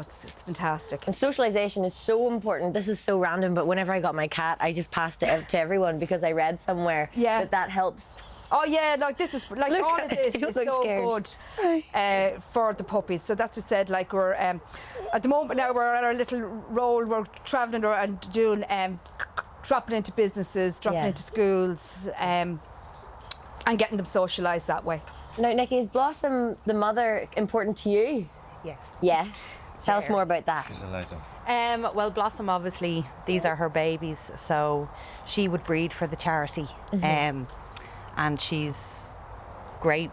It's fantastic. And socialisation is so important. This is so random, but whenever I got my cat, I just passed it to everyone because I read somewhere that helps. Oh yeah, this is all of this is so scared. good for the puppies. So that's what I said. Like we're at the moment now we're on our little roll. We're travelling around doing dropping into businesses, dropping into schools, and getting them socialised that way. Now, Nikki, is Blossom, the mother, important to you? Yes. Yes. Tell us more about that. She's a legend. Well, Blossom, obviously, these are her babies, so she would breed for the charity. And she's great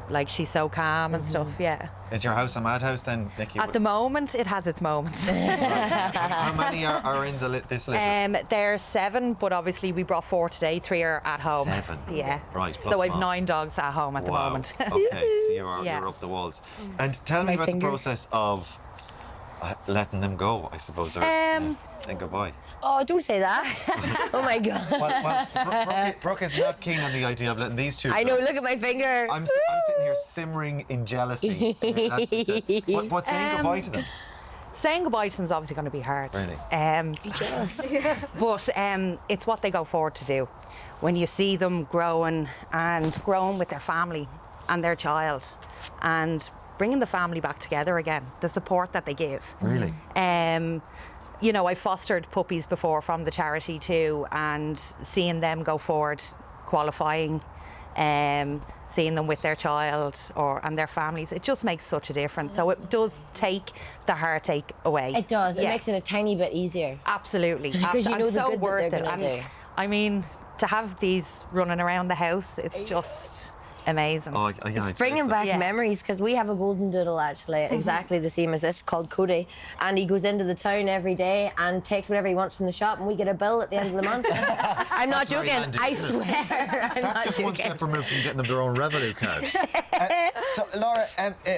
Like, she's so calm and stuff, yeah. Is your house a madhouse then, Nikki? At the moment, it has its moments. How many are in this litter? There's 7, but obviously we brought 4 today. 3 are at home. 7? Yeah. Right, plus so I've Mom. 9 dogs at home at the moment. Okay, so you're Yeah. up the walls. And tell me about the process of letting them go, I suppose, or saying goodbye. Oh, don't say that. Oh, my God. Well, Brooke is not keen on the idea of letting these two go. I know, look at my finger. I'm sitting here simmering in jealousy. But saying goodbye to them? Saying goodbye to them is obviously going to be hard. Really? Be jealous. But it's what they go forward to do. When you see them growing with their family and their child and bringing the family back together again, the support that they give. Really? You know, I fostered puppies before from the charity too, and seeing them go forward, qualifying, seeing them with their child and their families, it just makes such a difference. So it does take the heartache away. It does. It Yeah. makes it a tiny bit easier. Absolutely. Because you know the so good that worth they're it. gonna do. I mean, to have these running around the house, it's just amazing. Oh, yeah, It's bringing back Yeah. memories, because we have a golden doodle actually, exactly the same as this, called Cody, and he goes into the town every day and takes whatever he wants from the shop, and we get a bill at the end of the month. I'm not very joking. handy, I isn't it? swear. I'm That's not just joking. one step removed from getting them their own revenue card. So, Laura,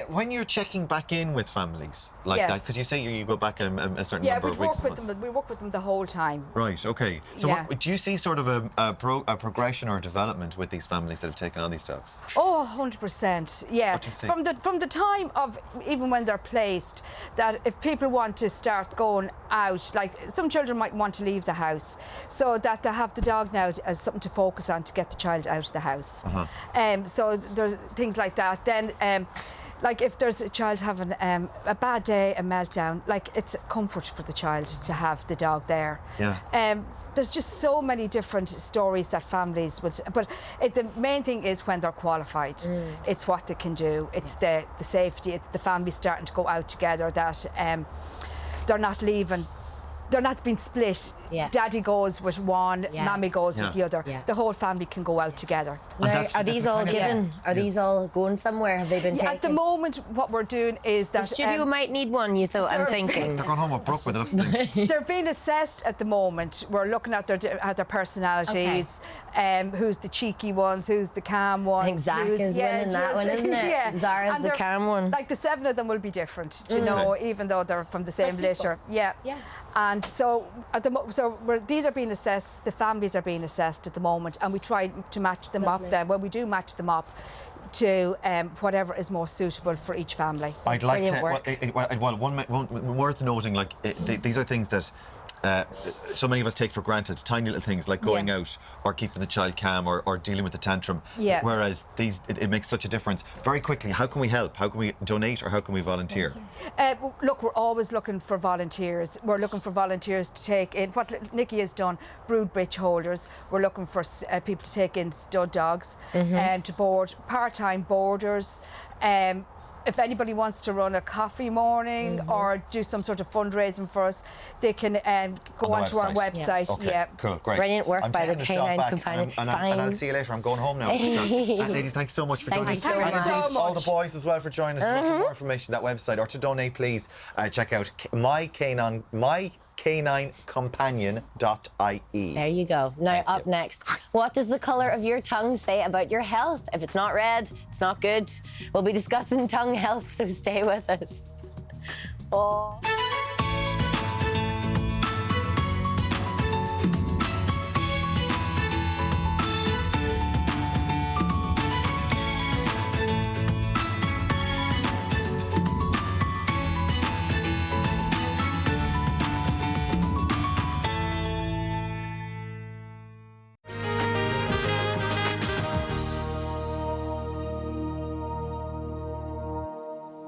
when you're checking back in with families like Yes. that, because you say you go back a certain Yeah, number we of weeks work a with month. them. We work with them the whole time. Right, okay. So Yeah. do you see sort of a progression or development with these families that have taken on these dogs? Oh, 100%. Yeah. What do you see? From the time of even when they're placed, that if people want to start going out, like some children might want to leave the house, so that they have the dog now as something to focus on to get the child out of the house. So there's things like that. Then like if there's a child having a bad day, a meltdown, like it's a comfort for the child to have the dog there. Yeah. There's just so many different stories that families would, but the main thing is when they're qualified. It's what they can do. It's the safety. It's the family starting to go out together, that they're not leaving. They're not being split. Yeah. Daddy goes with one, Yeah. Mammy goes with the other. Yeah. The whole family can go out together. Now, are these all kind of- given? Are these all going somewhere? Have they been taken? At the moment, what we're doing is that The studio might need one, you thought, I'm they're- thinking. They're going home with Brooke with the looks of things. they're being assessed at the moment. We're looking at their personalities, who's the cheeky ones, who's the calm ones. I think Zach who's, is winning that one, isn't it? Yeah. Zara's And the they're- calm one. Like the 7 of them will be different, you know, even though they're from the same litter. Yeah. Yeah. And so these are being assessed. The families are being assessed at the moment, and we try to match them up. Then when we do match them up to whatever is more suitable for each family. I'd like to. Brilliant work. One worth noting, like these are things that so many of us take for granted. Tiny little things like going out or keeping the child calm or dealing with the tantrum. Yeah. Whereas it makes such a difference. Very quickly, how can we help? How can we donate or how can we volunteer? Look, we're always looking for volunteers. We're looking for volunteers to take in what Nikki has done, brood bitch holders. We're looking for people to take in stud dogs and to board, part-time boarders. If anybody wants to run a coffee morning or do some sort of fundraising for us, they can go onto our website. Okay, Yeah. cool, great. Brilliant work I'm by the taking this dog canine back, companion. and I'll see you later. I'm going home now. And ladies, thanks so much for Thank joining you us. so And much. indeed, So all the much. boys as well for joining us. For more information, that website, or to donate, please check out mycaninecompanion.ie. There you go. Now, up next, what does the colour of your tongue say about your health? If it's not red, it's not good. We'll be discussing tongue health, so stay with us. Oh.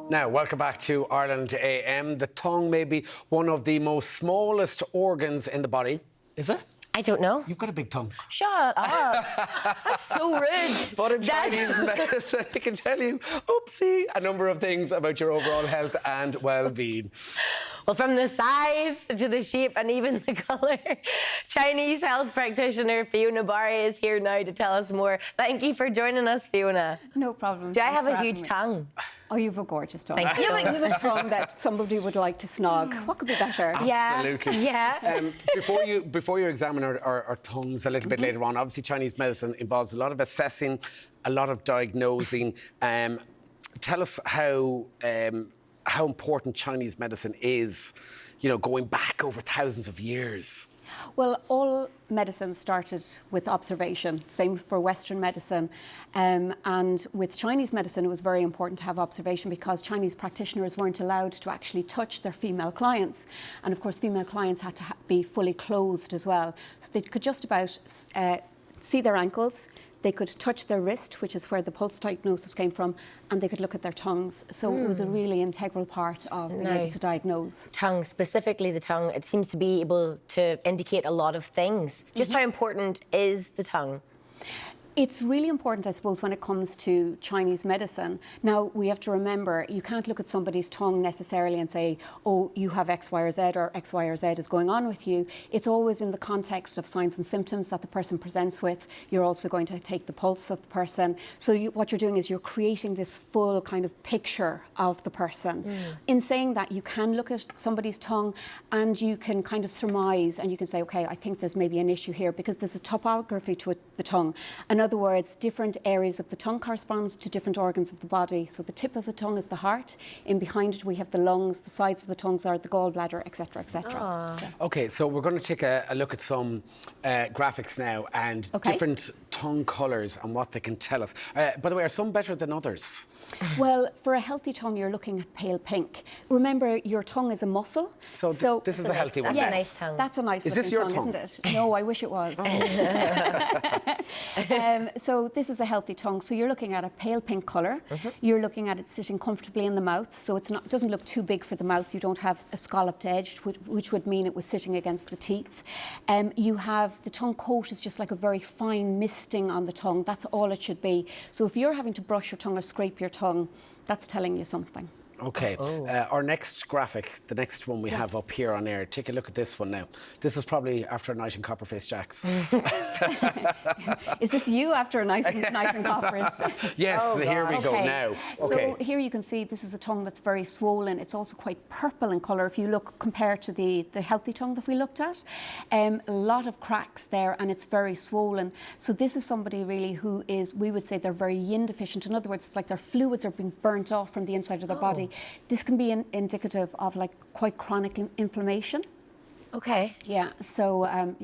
Now, welcome back to Ireland AM. The tongue may be one of the most smallest organs in the body. Is it? I don't know. You've got a big tongue. Shut up. That's so rude. But in Chinese medicine, I can tell you, oopsie, a number of things about your overall health and well-being. Well, from the size to the shape and even the colour, Chinese health practitioner Fiona Barry is here now to tell us more. Thank you for joining us, Fiona. No problem. Do I Thanks have for a having huge me. tongue? Oh, you have a gorgeous tongue. Thank you. You have a tongue that somebody would like to snog. What could be better? Absolutely. Yeah. Before you examine our tongues a little bit later on, obviously Chinese medicine involves a lot of assessing, a lot of diagnosing. Tell us how important Chinese medicine is, you know, going back over thousands of years. Well, all medicine started with observation, same for Western medicine. And with Chinese medicine, it was very important to have observation because Chinese practitioners weren't allowed to actually touch their female clients. And of course, female clients had to be fully clothed as well. So they could just about see their ankles. They could touch their wrist, which is where the pulse diagnosis came from, and they could look at their tongues. So it was a really integral part of being able to diagnose. Tongue, specifically the tongue, it seems to be able to indicate a lot of things. Just how important is the tongue? It's really important, I suppose, when it comes to Chinese medicine. Now, we have to remember, you can't look at somebody's tongue necessarily and say, oh, you have X, Y, or Z, or X, Y, or Z is going on with you. It's always in the context of signs and symptoms that the person presents with. You're also going to take the pulse of the person. So what you're doing is you're creating this full kind of picture of the person. In saying that, you can look at somebody's tongue and you can kind of surmise and you can say, okay, I think there's maybe an issue here because there's a topography to the tongue. In other words, different areas of the tongue corresponds to different organs of the body. So the tip of the tongue is the heart. In behind it, we have the lungs. The sides of the tongues are the gallbladder, etc., etc. Okay, so we're going to take a look at some graphics now and different tongue colours and what they can tell us. By the way, are some better than others? Well, for a healthy tongue, you're looking at pale pink. Remember, your tongue is a muscle. So this is a healthy one. That's a nice tongue. That's a nice Is this your tongue? isn't it? No, I wish it was. So this is a healthy tongue. So you're looking at a pale pink colour. You're looking at it sitting comfortably in the mouth. So it doesn't look too big for the mouth. You don't have a scalloped edge, which would mean it was sitting against the teeth. You have the tongue coat is just like a very fine misting on the tongue. That's all it should be. So if you're having to brush your tongue or scrape your tongue, that's telling you something. Okay, our next graphic, the next one we have up here on air, take a look at this one now. This is probably after a night in Copperface Jack's. Is this you after a night in Coppers? Yes, here we go now. Okay. So here you can see this is a tongue that's very swollen. It's also quite purple in colour if you look compared to the healthy tongue that we looked at. A lot of cracks there and it's very swollen. So this is somebody really who is, we would say they're very yin deficient. In other words, it's like their fluids are being burnt off from the inside of their body. This can be indicative of like quite chronic inflammation. Okay. Yeah, so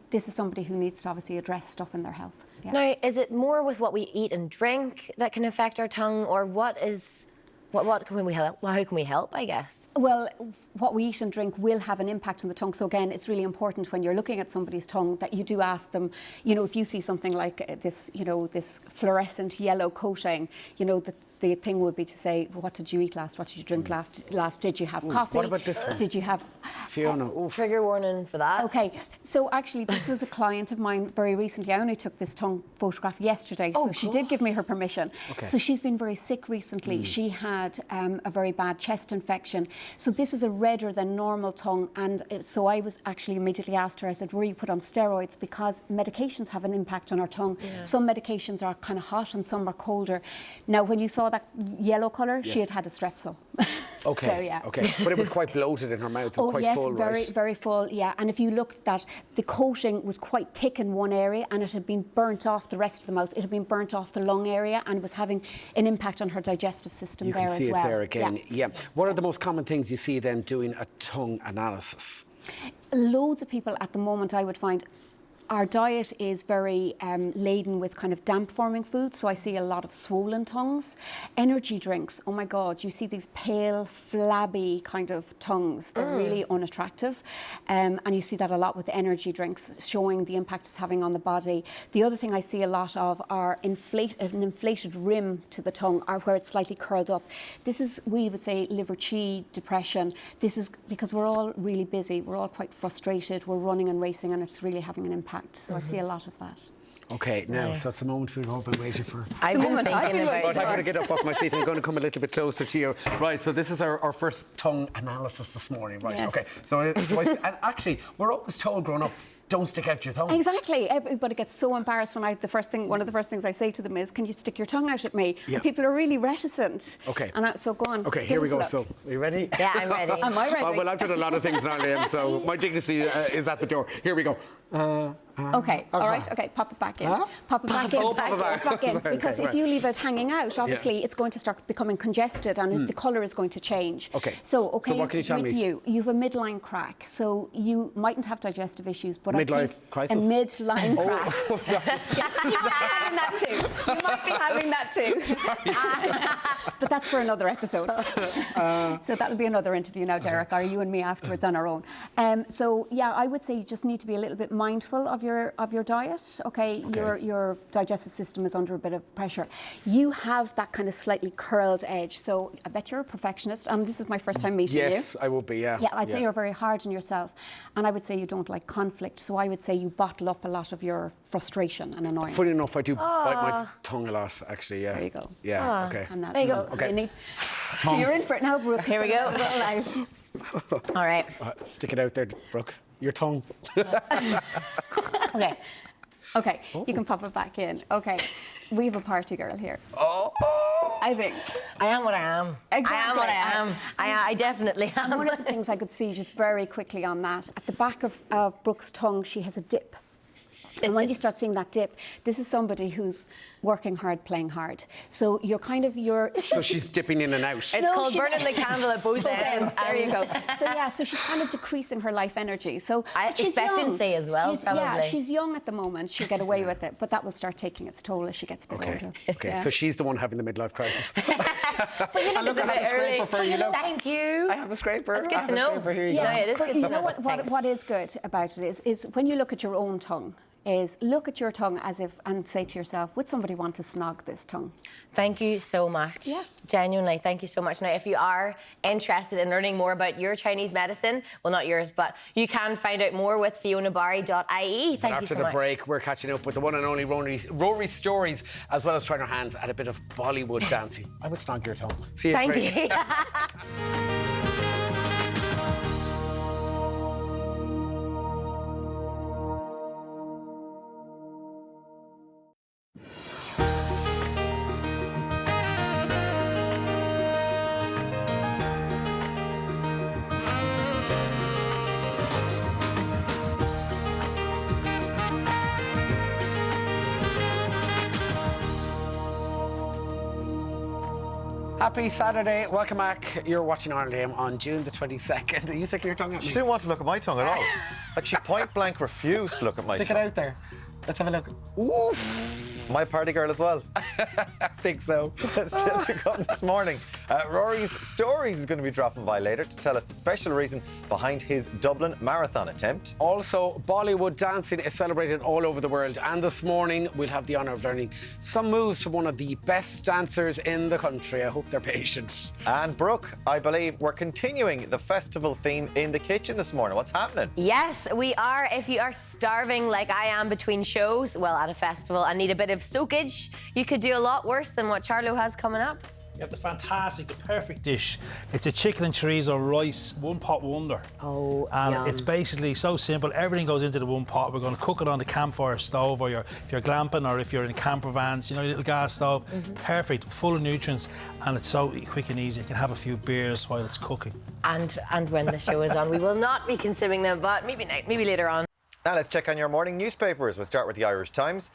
this is somebody who needs to obviously address stuff in their health. Yeah. Now, is it more with what we eat and drink that can affect our tongue, or what can we help? Well, how can we help, I guess? Well, what we eat and drink will have an impact on the tongue. So again, it's really important when you're looking at somebody's tongue that you do ask them, you know, if you see something like this, you know, this fluorescent yellow coating, you know, the thing would be to say, well, what did you eat last? What did you drink last? Did you have coffee? What about this one? Did you have... Fiona, Trigger warning for that. Okay, so actually this was a client of mine very recently. I only took this tongue photograph yesterday, so she did give me her permission. Okay. So she's been very sick recently. She had a very bad chest infection. So this is a redder than normal tongue, and so I was actually immediately asked her, I said, were you put on steroids? Because medications have an impact on our tongue. Yeah. Some medications are kind of hot and some are colder. Now, when you saw that yellow colour, she had a strepsil. Okay, so, yeah. okay. But it was quite bloated in her mouth, quite full, very, right? very full, yeah. And if you looked at that, the coating was quite thick in one area and it had been burnt off the rest of the mouth. It had been burnt off the lung area and was having an impact on her digestive system there as well. You can see it there again, yeah. What are the most common things you see then doing a tongue analysis? Loads of people at the moment, I would find, our diet is very laden with kind of damp-forming foods, so I see a lot of swollen tongues. Energy drinks, oh my God, you see these pale, flabby kind of tongues. They're really unattractive, and you see that a lot with energy drinks, showing the impact it's having on the body. The other thing I see a lot of are an inflated rim to the tongue, or where it's slightly curled up. This is, we would say, liver qi, depression. This is because we're all really busy, we're all quite frustrated, we're running and racing, and it's really having an impact. So I see a lot of that. Okay, now, so it's the moment we've all been waiting for. I've been thinking about Right, I'm it. going to get up off my seat. I'm going to come a little bit closer to you. Right, so this is our first tongue analysis this morning. Right, Yes. okay. So, and actually, we're always told growing up, don't stick out your tongue. Exactly. Everybody gets so embarrassed when one of the first things I say to them is, "Can you stick your tongue out at me?" Yeah. And people are really reticent. Okay. And so go on. Okay, give here we us a go. look. So, are you ready? Yeah, I'm ready. Am I ready? Well, I've done a lot of things now, Liam, so my dignity is at the door. Here we go. Okay, all right, okay, pop it back in. Huh? Pop it back in. Oh, pop it back. in. Okay, Because right. if you leave it hanging out, obviously it's going to start becoming congested and the colour is going to change. Okay. So, So what can you tell with me? you have a midline crack, so you mightn't have digestive issues, but Midlife I think crisis? a midline crack. Oh, sorry. You might be having that too. You might be having that too. But that's for another episode. So that'll be another interview now, Deric, or you and me afterwards on our own. So yeah, I would say you just need to be a little bit mindful of your diet. Okay, your digestive system is under a bit of pressure. You have that kind of slightly curled edge. So I bet you're a perfectionist. This is my first time meeting you. Yes, I will be, yeah. Yeah, I'd say you're very hard on yourself. And I would say you don't like conflict. So I would say you bottle up a lot of your frustration and annoyance. Funny enough, I do bite my tongue a lot, actually, yeah. There you go. Yeah, okay. And that's There you go. okay. So you're in for it now, Brooke. Here we go. All right. Stick it out there, Brooke. Your tongue. Okay. Okay, you can pop it back in. Okay, we have a party girl here. Oh! I think. I am what I am. Exactly. I am what I am. I definitely am. And one of the things I could see just very quickly on that, at the back of Brooke's tongue, she has a dip. And when you start seeing that dip, this is somebody who's working hard, playing hard. So you're kind of, So she's dipping in and out. It's called she's- burning the candle at both ends. There you go. So yeah, so she's kind of decreasing her life energy. So she's expectancy young. as well, Yeah, probably. she's young at the moment. She'll get away with it, but that will start taking its toll as she gets a bit older. Okay, Yeah. so she's the one having the midlife crisis. But you know, look, it's I a have a bit scraper early. for you, look. Thank you. I have a scraper. That's I good have to a know. scraper. Here you Yeah, go. it is But good you to know know. what is good about it is when you look at your own tongue, is look at your tongue as if and say to yourself, would somebody want to snog this tongue? Thank you so much. Yeah. Genuinely, thank you so much. Now, if you are interested in learning more about your Chinese medicine, well, not yours, but you can find out more with fionabarry.ie. Thank you After so the much. break, we're catching up with the one and only Rory's stories, as well as trying our hands at a bit of Bollywood dancing. I would snog your tongue. See you at Thank break. you. Happy Saturday. Welcome back. You're watching Ireland Game on June the 22nd. Are you sticking your tongue out? She didn't want to look at my tongue at all. Like, she point blank refused to look at my Stick tongue. it out there. Let's have a look. Ooh. My party girl as well. I think so. Still to come this morning. Rory's stories is going to be dropping by later to tell us the special reason behind his Dublin marathon attempt. Also, Bollywood dancing is celebrated all over the world, and this morning we'll have the honour of learning some moves from one of the best dancers in the country. I hope they're patient. And Brooke, I believe we're continuing the festival theme in the kitchen this morning. What's happening? Yes, we are. If you are starving like I am between shows, well, at a festival, and need a bit of soakage, you could do a lot worse than what Charlo has coming up. You have the perfect dish. It's a chicken and chorizo rice, one pot wonder. Oh, and yum. it's basically so simple. Everything goes into the one pot. We're going to cook it on the campfire stove, or if you're glamping, or if you're in camper vans, you know, your little gas stove. Perfect, full of nutrients, and it's so quick and easy. You can have a few beers while it's cooking. And when the show is on, we will not be consuming them, but maybe later on. Now let's check on your morning newspapers. We'll start with the Irish Times.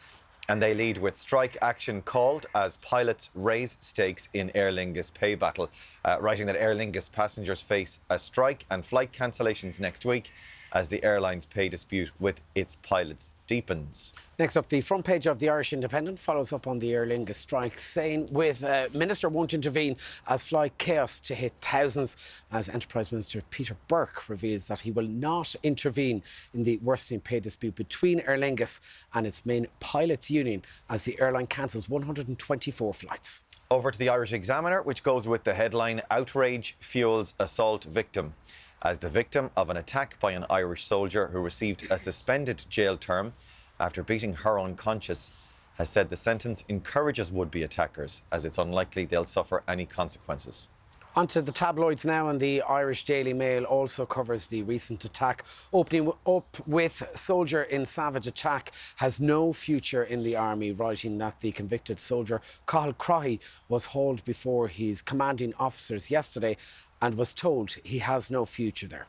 And they lead with strike action called as pilots raise stakes in Aer Lingus pay battle, writing that Aer Lingus passengers face a strike and flight cancellations next week. as the airline's pay dispute with its pilots deepens. Next up, the front page of the Irish Independent follows up on the Aer Lingus strike, saying with Minister won't intervene as flight chaos to hit thousands, as Enterprise Minister Peter Burke reveals that he will not intervene in the worsening pay dispute between Aer Lingus and its main pilots union as the airline cancels 124 flights. Over to the Irish Examiner, which goes with the headline, Outrage Fuels Assault Victim, as the victim of an attack by an Irish soldier who received a suspended jail term after beating her unconscious has said the sentence encourages would-be attackers, as it's unlikely they'll suffer any consequences. Onto the tabloids now, and the Irish Daily Mail also covers the recent attack, opening up with soldier in savage attack has no future in the army, writing that the convicted soldier Cathal Croghy was hauled before his commanding officers yesterday and was told he has no future there.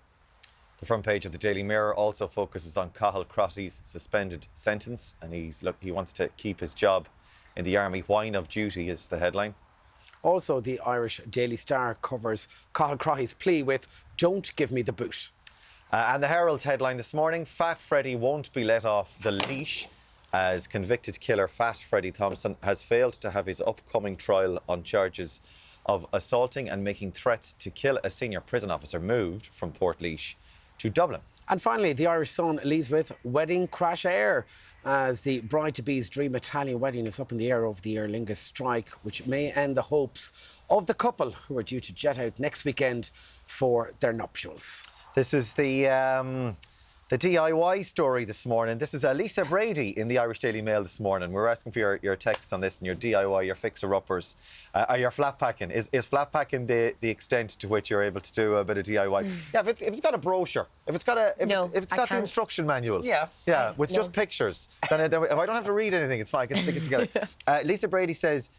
The front page of the Daily Mirror also focuses on Cathal Croghy's suspended sentence, and he wants to keep his job in the army. Whine of duty is the headline. Also, the Irish Daily Star covers Cathal Croghy's plea with "Don't give me the boot." And the Herald's headline this morning, Fat Freddy won't be let off the leash, as convicted killer Fat Freddy Thompson has failed to have his upcoming trial on charges of assaulting and making threats to kill a senior prison officer moved from Portlaoise to Dublin. And finally, the Irish Sun leads with wedding crash air, as the bride-to-be's dream Italian wedding is up in the air over the Aer Lingus strike, which may end the hopes of the couple who are due to jet out next weekend for their nuptials. This is the DIY story this morning. This is Lisa Brady in the Irish Daily Mail this morning. We're asking for your texts on this and your DIY, your fixer-uppers. Your flat packing. Is flat packing the extent to which you're able to do a bit of DIY? Yeah, if it's got a brochure, if it's got the instruction manual, with just pictures, then if I don't have to read anything, it's fine. I can stick it together. Lisa Brady says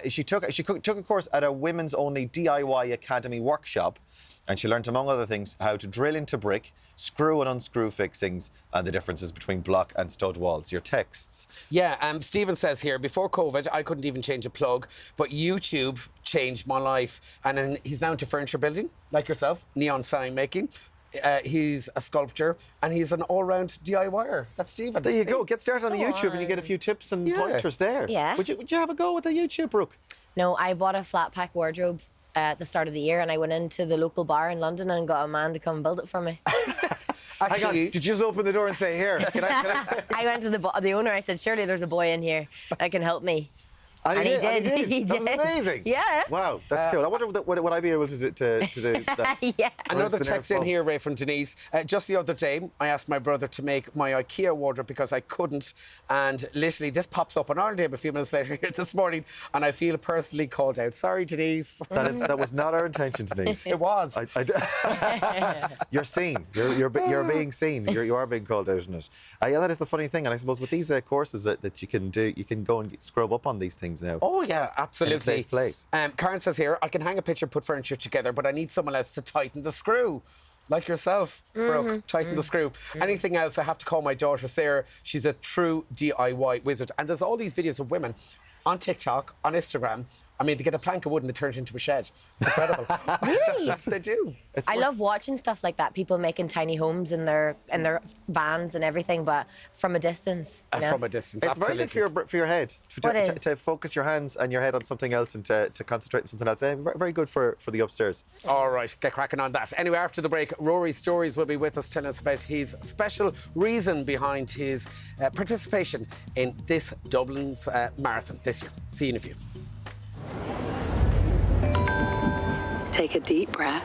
she took a course at a women's-only DIY academy workshop, and she learnt, among other things, how to drill into brick, screw and unscrew fixings, and the differences between block and stud walls. Your texts. Yeah, Stephen says here, before COVID, I couldn't even change a plug, but YouTube changed my life. And then he's now into furniture building, like yourself, neon sign making. He's a sculptor, and he's an all-round DIYer. That's Stephen. There you go. Get started on the YouTube and you get a few tips and pointers there. Yeah. Would you have a go with the YouTube, Brooke? No, I bought a flat pack wardrobe at the start of the year, and I went into the local bar in London and got a man to come build it for me. Actually, did you just open the door and say, here, can I? I went to the owner, I said, surely there's a boy in here that can help me. And he did. He That did. was amazing. Yeah. Wow, that's cool. I wonder would I be able to do that? Yeah. Another text in here, Ray, from Denise. Just the other day, I asked my brother to make my IKEA wardrobe because I couldn't. And literally, this pops up on our name a few minutes later here this morning, and I feel personally called out. Sorry, Denise. That was not our intention, Denise. It was. You're seen. You're being seen. You are being called out in it. Yeah, that is the funny thing. And I suppose with these courses that you can do, you can go and scrub up on these things now. Oh, yeah, absolutely. In a safe place. Karen says here, I can hang a picture, put furniture together, but I need someone else to tighten the screw. Like yourself, Brooke, tighten the screw. Anything else, I have to call my daughter Sarah. She's a true DIY wizard. And there's all these videos of women on TikTok, on Instagram. I mean, they get a plank of wood and they turn it into a shed. Incredible. Really? That's what they do. I love watching stuff like that. People making tiny homes in their vans and everything, but from a distance. You know? From a distance, It's absolutely. very good for your head. To focus your hands and your head on something else and to concentrate on something else. Very good for the upstairs. All right, get cracking on that. Anyway, after the break, Rory Stories will be with us, telling us about his special reason behind his participation in this Dublin's marathon this year. See you in a few. Take a deep breath.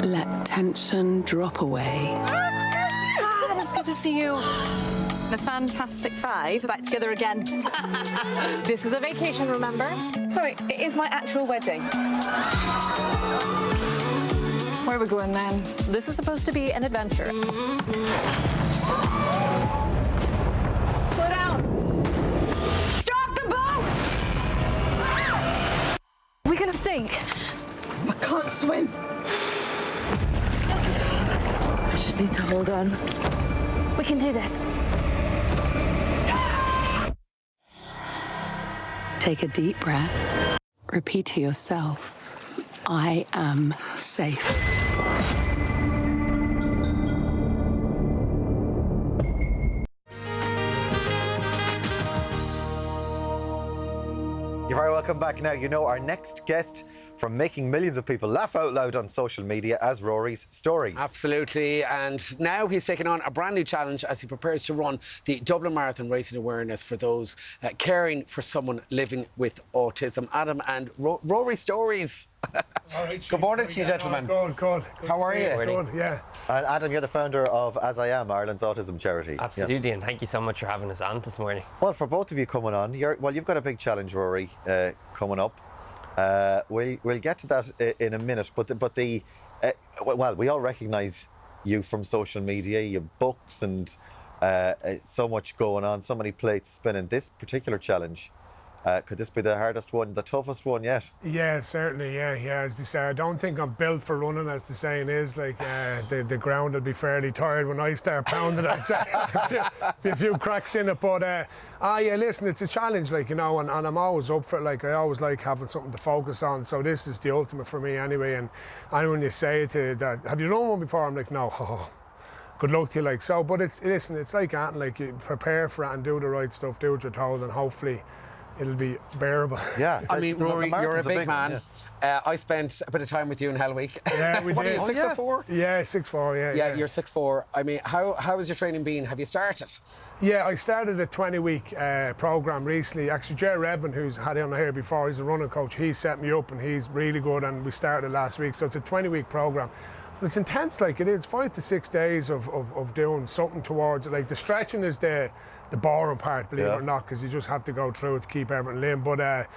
Let tension drop away. It's good to see you. The Fantastic Five, back together again. This is a vacation, remember? Sorry, it is my actual wedding. Where are we going then? This is supposed to be an adventure. Slow down. Stop the boat! We're gonna sink. I can't swim. I just need to hold on. We can do this. Take a deep breath. Repeat to yourself, I am safe. You're very welcome back. Now, you know our next guest from making millions of people laugh out loud on social media as Rory's Stories. Absolutely. And now he's taking on a brand new challenge as he prepares to run the Dublin Marathon, raising awareness for those caring for someone living with autism. Adam and Rory Stories. Good morning to you, gentlemen. Good. How are you? Good, yeah. And Adam, you're the founder of As I Am, Ireland's autism charity. Absolutely, and thank you so much for having us on this morning. Well, for both of you coming on, you've got a big challenge, Rory, coming up. We'll get to that in a minute, but we all recognise you from social media, your books, and so much going on, so many plates spinning. This particular challenge, could this be the hardest one, the toughest one yet? Yeah, certainly, yeah. As they say, I don't think I'm built for running, as the saying is. Like, the ground will be fairly tired when I start pounding it. So, be a few cracks in it, but listen, it's a challenge, like, you know, and I'm always up for it. Like, I always like having something to focus on, so this is the ultimate for me anyway. And when you say to that, have you run one before? I'm like, no. Good luck to you, like, so. But it's like that, like, you prepare for it and do the right stuff, do what you're told, and hopefully it'll be bearable. Yeah. I mean, Rory, you're a big man. One, yeah. I spent a bit of time with you in Hell Week. Yeah, we what did. Are you, 6'4"? Yeah, 6'4", yeah. You're 6'4". I mean, how has your training been? Have you started? Yeah, I started a 20-week programme recently. Actually, Jerry Redmond, who's had it on here before, he's a running coach, he set me up and he's really good, and we started last week. So it's a 20-week programme. But it's intense, like it is, 5 to 6 days of doing something towards it. Like, the stretching is the boring part, believe it or not, because you just have to go through it to keep everything in. But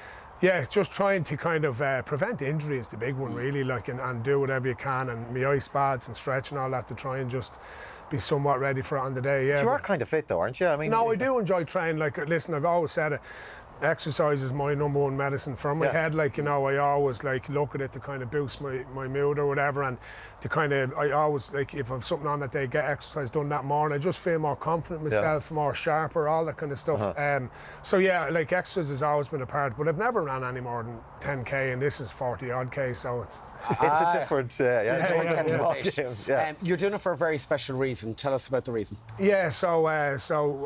just trying to kind of prevent injury is the big one, really, like, and do whatever you can, and my ice baths and stretching all that to try and just be somewhat ready for it on the day. Yeah. But you are kind of fit though, aren't you? I mean, no, I do enjoy training. Like, listen, I've always said it. Exercise is my number one medicine for my head. Like, you know, I always like look at it to kind of boost my mood or whatever, and to kind of, I always, like, if I've something on that day, get exercise done that morning, I just feel more confident myself, more sharper, all that kind of stuff. So yeah, like, exercise has always been a part, but I've never ran any more than 10k, and this is 40 odd k, so it's a different You're doing it for a very special reason. Tell us about the reason. Yeah, so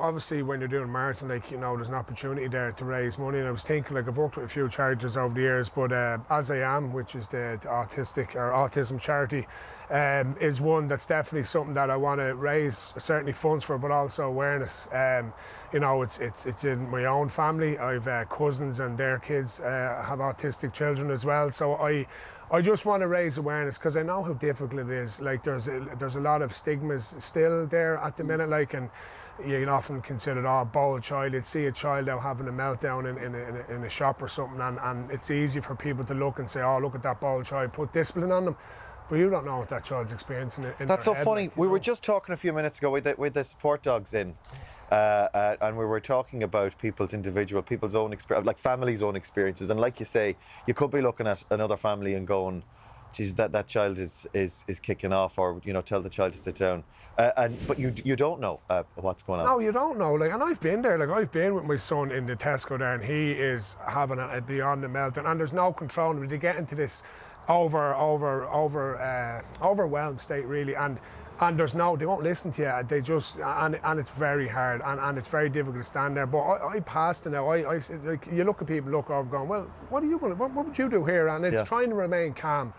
obviously when you're doing a marathon, like, you know, there's an opportunity there to raise money, and I was thinking, like, I've worked with a few charities over the years, but As I Am, which is the autism charity, is one that's definitely something that I want to raise certainly funds for, but also awareness. You know, it's in my own family. I've cousins and their kids have autistic children as well, so I just want to raise awareness, because I know how difficult it is. Like, there's a lot of stigmas still there at the minute, like, and you can often consider it, bold child. You'd see a child out having a meltdown in a shop or something, and it's easy for people to look and say, oh, look at that bold child, put discipline on them. But you don't know what that child's experiencing in That's so their head, funny. like, we were just talking a few minutes ago with the support dogs in, and we were talking about people's own experience, like families' own experiences. And like you say, you could be looking at another family and going, geez, that child is kicking off, or, you know, tell the child to sit down. But you don't know what's going on. No, you don't know. Like, and I've been there. Like, I've been with my son in the Tesco there, and he is having a beyond the meltdown, and there's no control. They get into this overwhelmed state, really, and they won't listen to you. They just, and it's very hard, and it's very difficult to stand there. But I passed it now. Like, you look at people, look over, going, well, what would you do here? And it's trying to remain calm.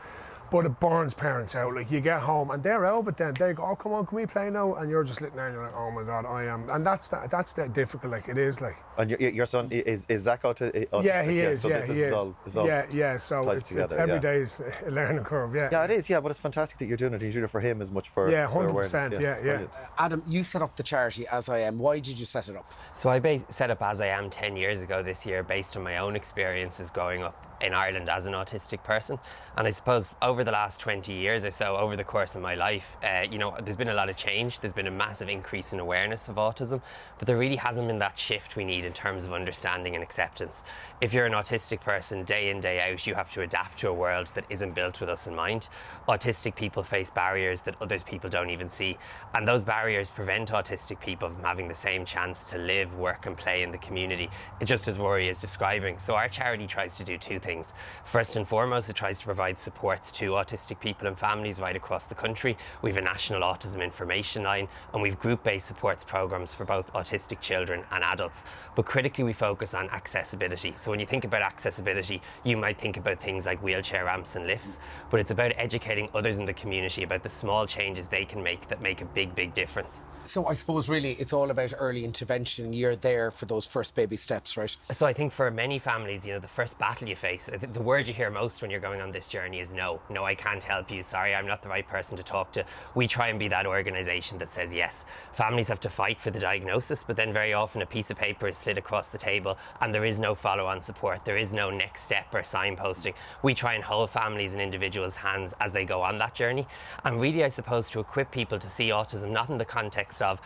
But it burns parents out. Like, you get home and they're out of it then. They go, oh, come on, can we play now? And you're just sitting there and you're like, oh my God, I am. And that's that difficult, like, it is, like. And your son, is Zach autistic? Yeah, he is, so yeah, he is. So it's every day's a learning curve, yeah. Yeah, it is, yeah, but it's fantastic that you're doing it. You're doing it for him as much for 100%, yeah. Adam, you set up the charity As I Am. Why did you set it up? So I set up As I Am 10 years ago this year, based on my own experiences growing up in Ireland as an autistic person. And I suppose over the last 20 years or so, over the course of my life, you know, there's been a lot of change. There's been a massive increase in awareness of autism, but there really hasn't been that shift we need in terms of understanding and acceptance. If you're an autistic person, day in, day out, you have to adapt to a world that isn't built with us in mind. Autistic people face barriers that other people don't even see, and those barriers prevent autistic people from having the same chance to live, work and play in the community, just as Rory is describing. So our charity tries to do two things. things. First and foremost, it tries to provide supports to autistic people and families right across the country. We have a national autism information line, and we've group-based supports programs for both autistic children and adults. But critically, we focus on accessibility. So when you think about accessibility, you might think about things like wheelchair ramps and lifts, but it's about educating others in the community about the small changes they can make that make a big, big difference. So I suppose really it's all about early intervention. You're there for those first baby steps, right? So I think for many families, you know, the first battle you face, the word you hear most when you're going on this journey is no. No, I can't help you. Sorry, I'm not the right person to talk to. We try and be that organisation that says yes. Families have to fight for the diagnosis, but then very often a piece of paper is slid across the table and there is no follow-on support. There is no next step or signposting. We try and hold families and individuals' hands as they go on that journey. And really, I suppose, to equip people to see autism not in the context of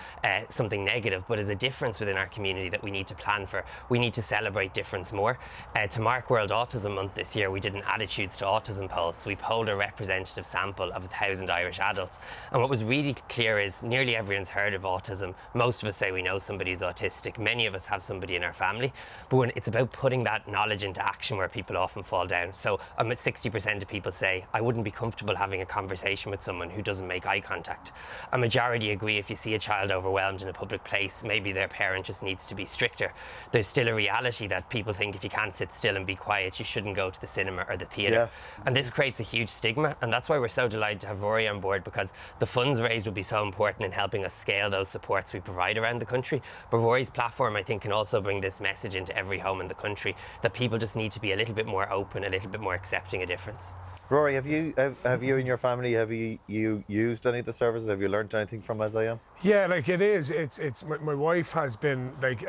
something negative, but as a difference within our community that we need to plan for. We need to celebrate difference more. To mark World Autism Month this year, we did an Attitudes to Autism poll. So we polled a representative sample of 1,000 Irish adults. And what was really clear is nearly everyone's heard of autism. Most of us say we know somebody who's autistic. Many of us have somebody in our family. But when it's about putting that knowledge into action where people often fall down. So 60% of people say, I wouldn't be comfortable having a conversation with someone who doesn't make eye contact. A majority agree if you see a child overwhelmed in a public place, maybe their parent just needs to be stricter. There's still a reality that people think if you can't sit still and be quiet, you shouldn't go to the cinema or the theatre. And this creates a huge stigma, and that's why we're so delighted to have Rory on board, because the funds raised will be so important in helping us scale those supports we provide around the country. But Rory's platform, I think, can also bring this message into every home in the country that people just need to be a little bit more open, a little bit more accepting of difference. Rory, have you and your family, have you used any of the services? Have you learned anything from As I Am? Yeah, like it is. It's my wife has been like.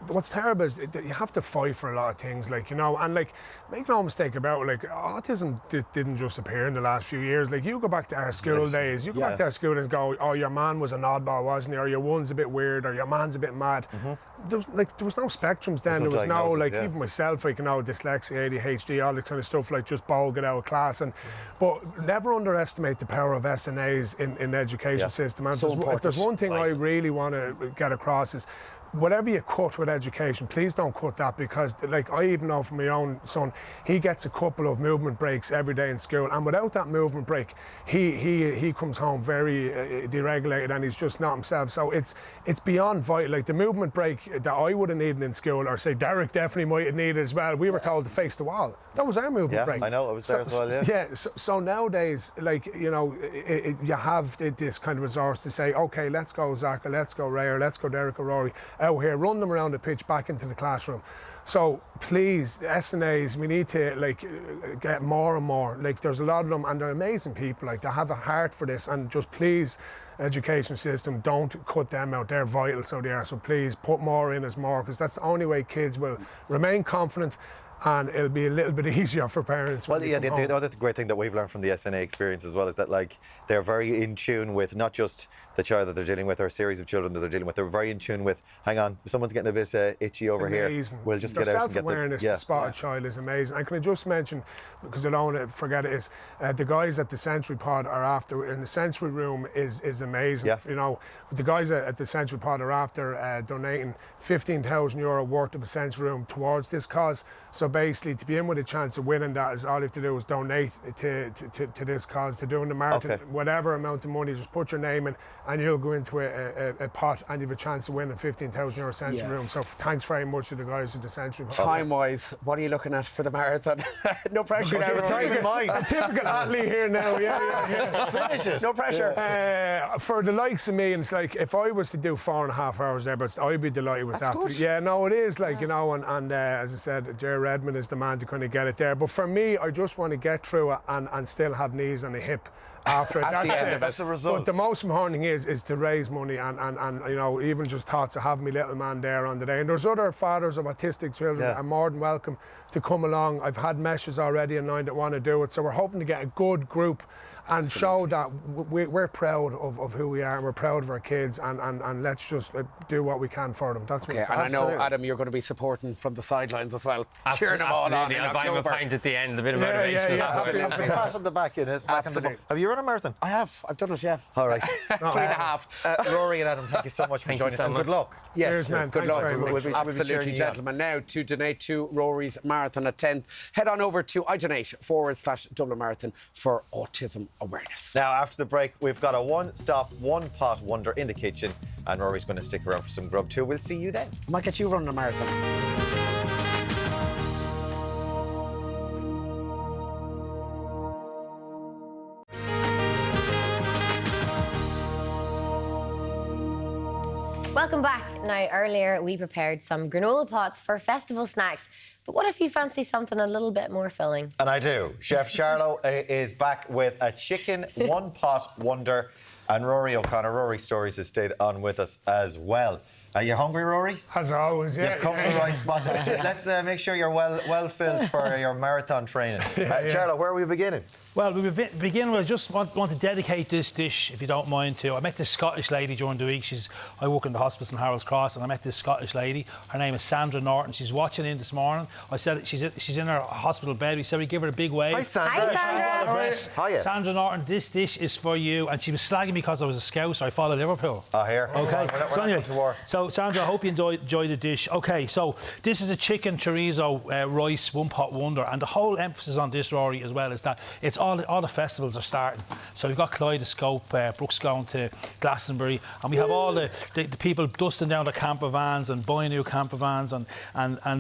What's terrible is that you have to fight for a lot of things, like, you know, and like make no mistake about it, like autism didn't just appear in the last few years. Like you go back to our school days, you go back to our school and go, oh, your man was an oddball, wasn't he? Or your one's a bit weird, or your man's a bit mad. There was no spectrums then. There was no like even myself, like, you know, dyslexia, ADHD, all that kind of stuff. Like just bowl, get out of class, and but never underestimate the power of SNAs in the education system. And if there's one thing I really want to get across is, whatever you cut with education, please don't cut that, because like I even know from my own son, he gets a couple of movement breaks every day in school, and without that movement break, he comes home very deregulated and he's just not himself. So it's beyond vital. Like the movement break that I would have needed in school, or say Deric definitely might have needed as well, we were told to face the wall. That was our movement break. I know, I was there as well, So nowadays, like, you know, you have this kind of resource to say, okay, let's go Zach, or let's go Ray, or let's go Deric or Rory out here, run them around the pitch back into the classroom. So please, SNAs, we need to like get more and more. Like there's a lot of them, and they're amazing people. Like they have a heart for this, and just please, education system, don't cut them out. They're vital, so they are. So please put more in as more, because that's the only way kids will remain confident, and it'll be a little bit easier for parents. Well, yeah, the other great thing that we've learned from the SNA experience as well is that, like, they're very in tune with not just the child that they're dealing with or a series of children that they're dealing with. They're very in tune with, hang on, someone's getting a bit itchy over here. We'll just get out and get the... self-awareness to spot a child is amazing. And can I just mention, because I don't want to forget it, is the guys at the Sensory Pod are after, in the sensory room is amazing. You know, the guys at the Sensory Pod are after donating €15,000 worth of a sensory room towards this cause. So basically, to be in with a chance of winning that, is all you have to do is donate to this cause, to doing the marathon, whatever amount of money, just put your name in, and you'll go into a pot, and you have a chance of winning a €15,000 sensory room. So thanks very much to the guys at the Sensory Pod. Time-wise, what are you looking at for the marathon? No pressure now. A typical athlete here now, Finish it. No pressure. For the likes of me, and it's like, if I was to do 4.5 hours there, but I'd be delighted with that. Good. Yeah, no, it is, like, you know, and as I said, Jerry Redmond is the man to kind of get it there. But for me, I just want to get through it and still have knees on the hip after that's a result. But the most important thing is to raise money, and you know, even just thoughts of having my little man there on the day. And there's other fathers of autistic children that are more than welcome to come along. I've had meshes already in mind that want to do it, so we're hoping to get a good group. and show that we're proud of who we are, and we're proud of our kids, and let's just do what we can for them. That's okay, what and I know, Adam, you're going to be supporting from the sidelines as well, cheering them all on in I'll buy him a October. pint at the end, a bit of motivation. Absolutely. Pass on the back in it. Have you run a marathon? I have. I've done it, yeah. All right. 3.5. Rory and Adam, thank you so much for joining us, and good luck. Yes, Cheers, man. good Thanks luck. very much. We'll be Absolutely, cheering you gentlemen. Now, to donate to Rory's marathon at 10th, head on over to idonate/Dublin Marathon for autism awareness. Now, after the break, we've got a one-stop, one-pot wonder in the kitchen, and Rory's going to stick around for some grub too. We'll see you then. I might get you running a marathon. Welcome back. Now, earlier we prepared some granola pots for festival snacks. But what if you fancy something a little bit more filling? And I do. Chef Charlo is back with a chicken one-pot wonder. And Rory O'Connor, Rory Stories, has stayed on with us as well. Are you hungry, Rory? As always, yeah. You've come to the right spot. Let's make sure you're well filled for your marathon training. Charlo, where are we beginning? Well, we begin with, I just want to dedicate this dish, if you don't mind, to. I met this Scottish lady during the week. I work in the hospice in Harold's Cross, and I met this Scottish lady. Her name is Sandra Norton. She's watching in this morning. I said she's in her hospital bed. We said we'd give her a big wave. Hi, Sandra. Hi, Sandra. Hiya. Sandra Norton, this dish is for you. And she was slagging me because I was a scout, so I followed Liverpool. Oh, here. Okay. We're not So anyway, going to war. so Sandra, I hope you enjoy the dish. Okay, so this is a chicken chorizo rice one-pot wonder, and the whole emphasis on this, Rory, as well, is that it's all the festivals are starting. So we've got Kaleidoscope, Brooke's going to Glastonbury, and we have all the people dusting down the camper vans and buying new camper vans, and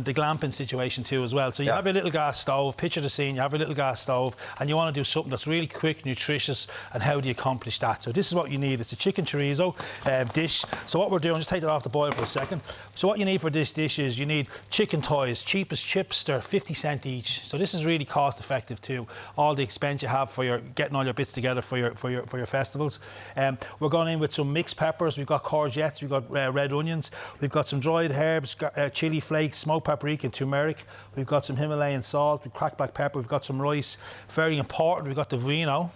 the glamping situation too as well. So you have your little gas stove, picture the scene, you have a little gas stove, and you want to do something that's really quick, nutritious, and how do you accomplish that? So this is what you need. It's a chicken chorizo dish. So what we're doing, just take that off the boil for a second. So what you need for this dish is you need chicken thighs, cheapest chips, they're 50 cents each. So this is really cost effective too. All the expense you have for your getting all your bits together for your festivals. We're going in with some mixed peppers. We've got courgettes, we've got red onions, we've got some dried herbs, chili flakes, smoked paprika and turmeric. We've got some Himalayan salt, we've cracked black pepper, we've got some rice. Very important, we've got the vino.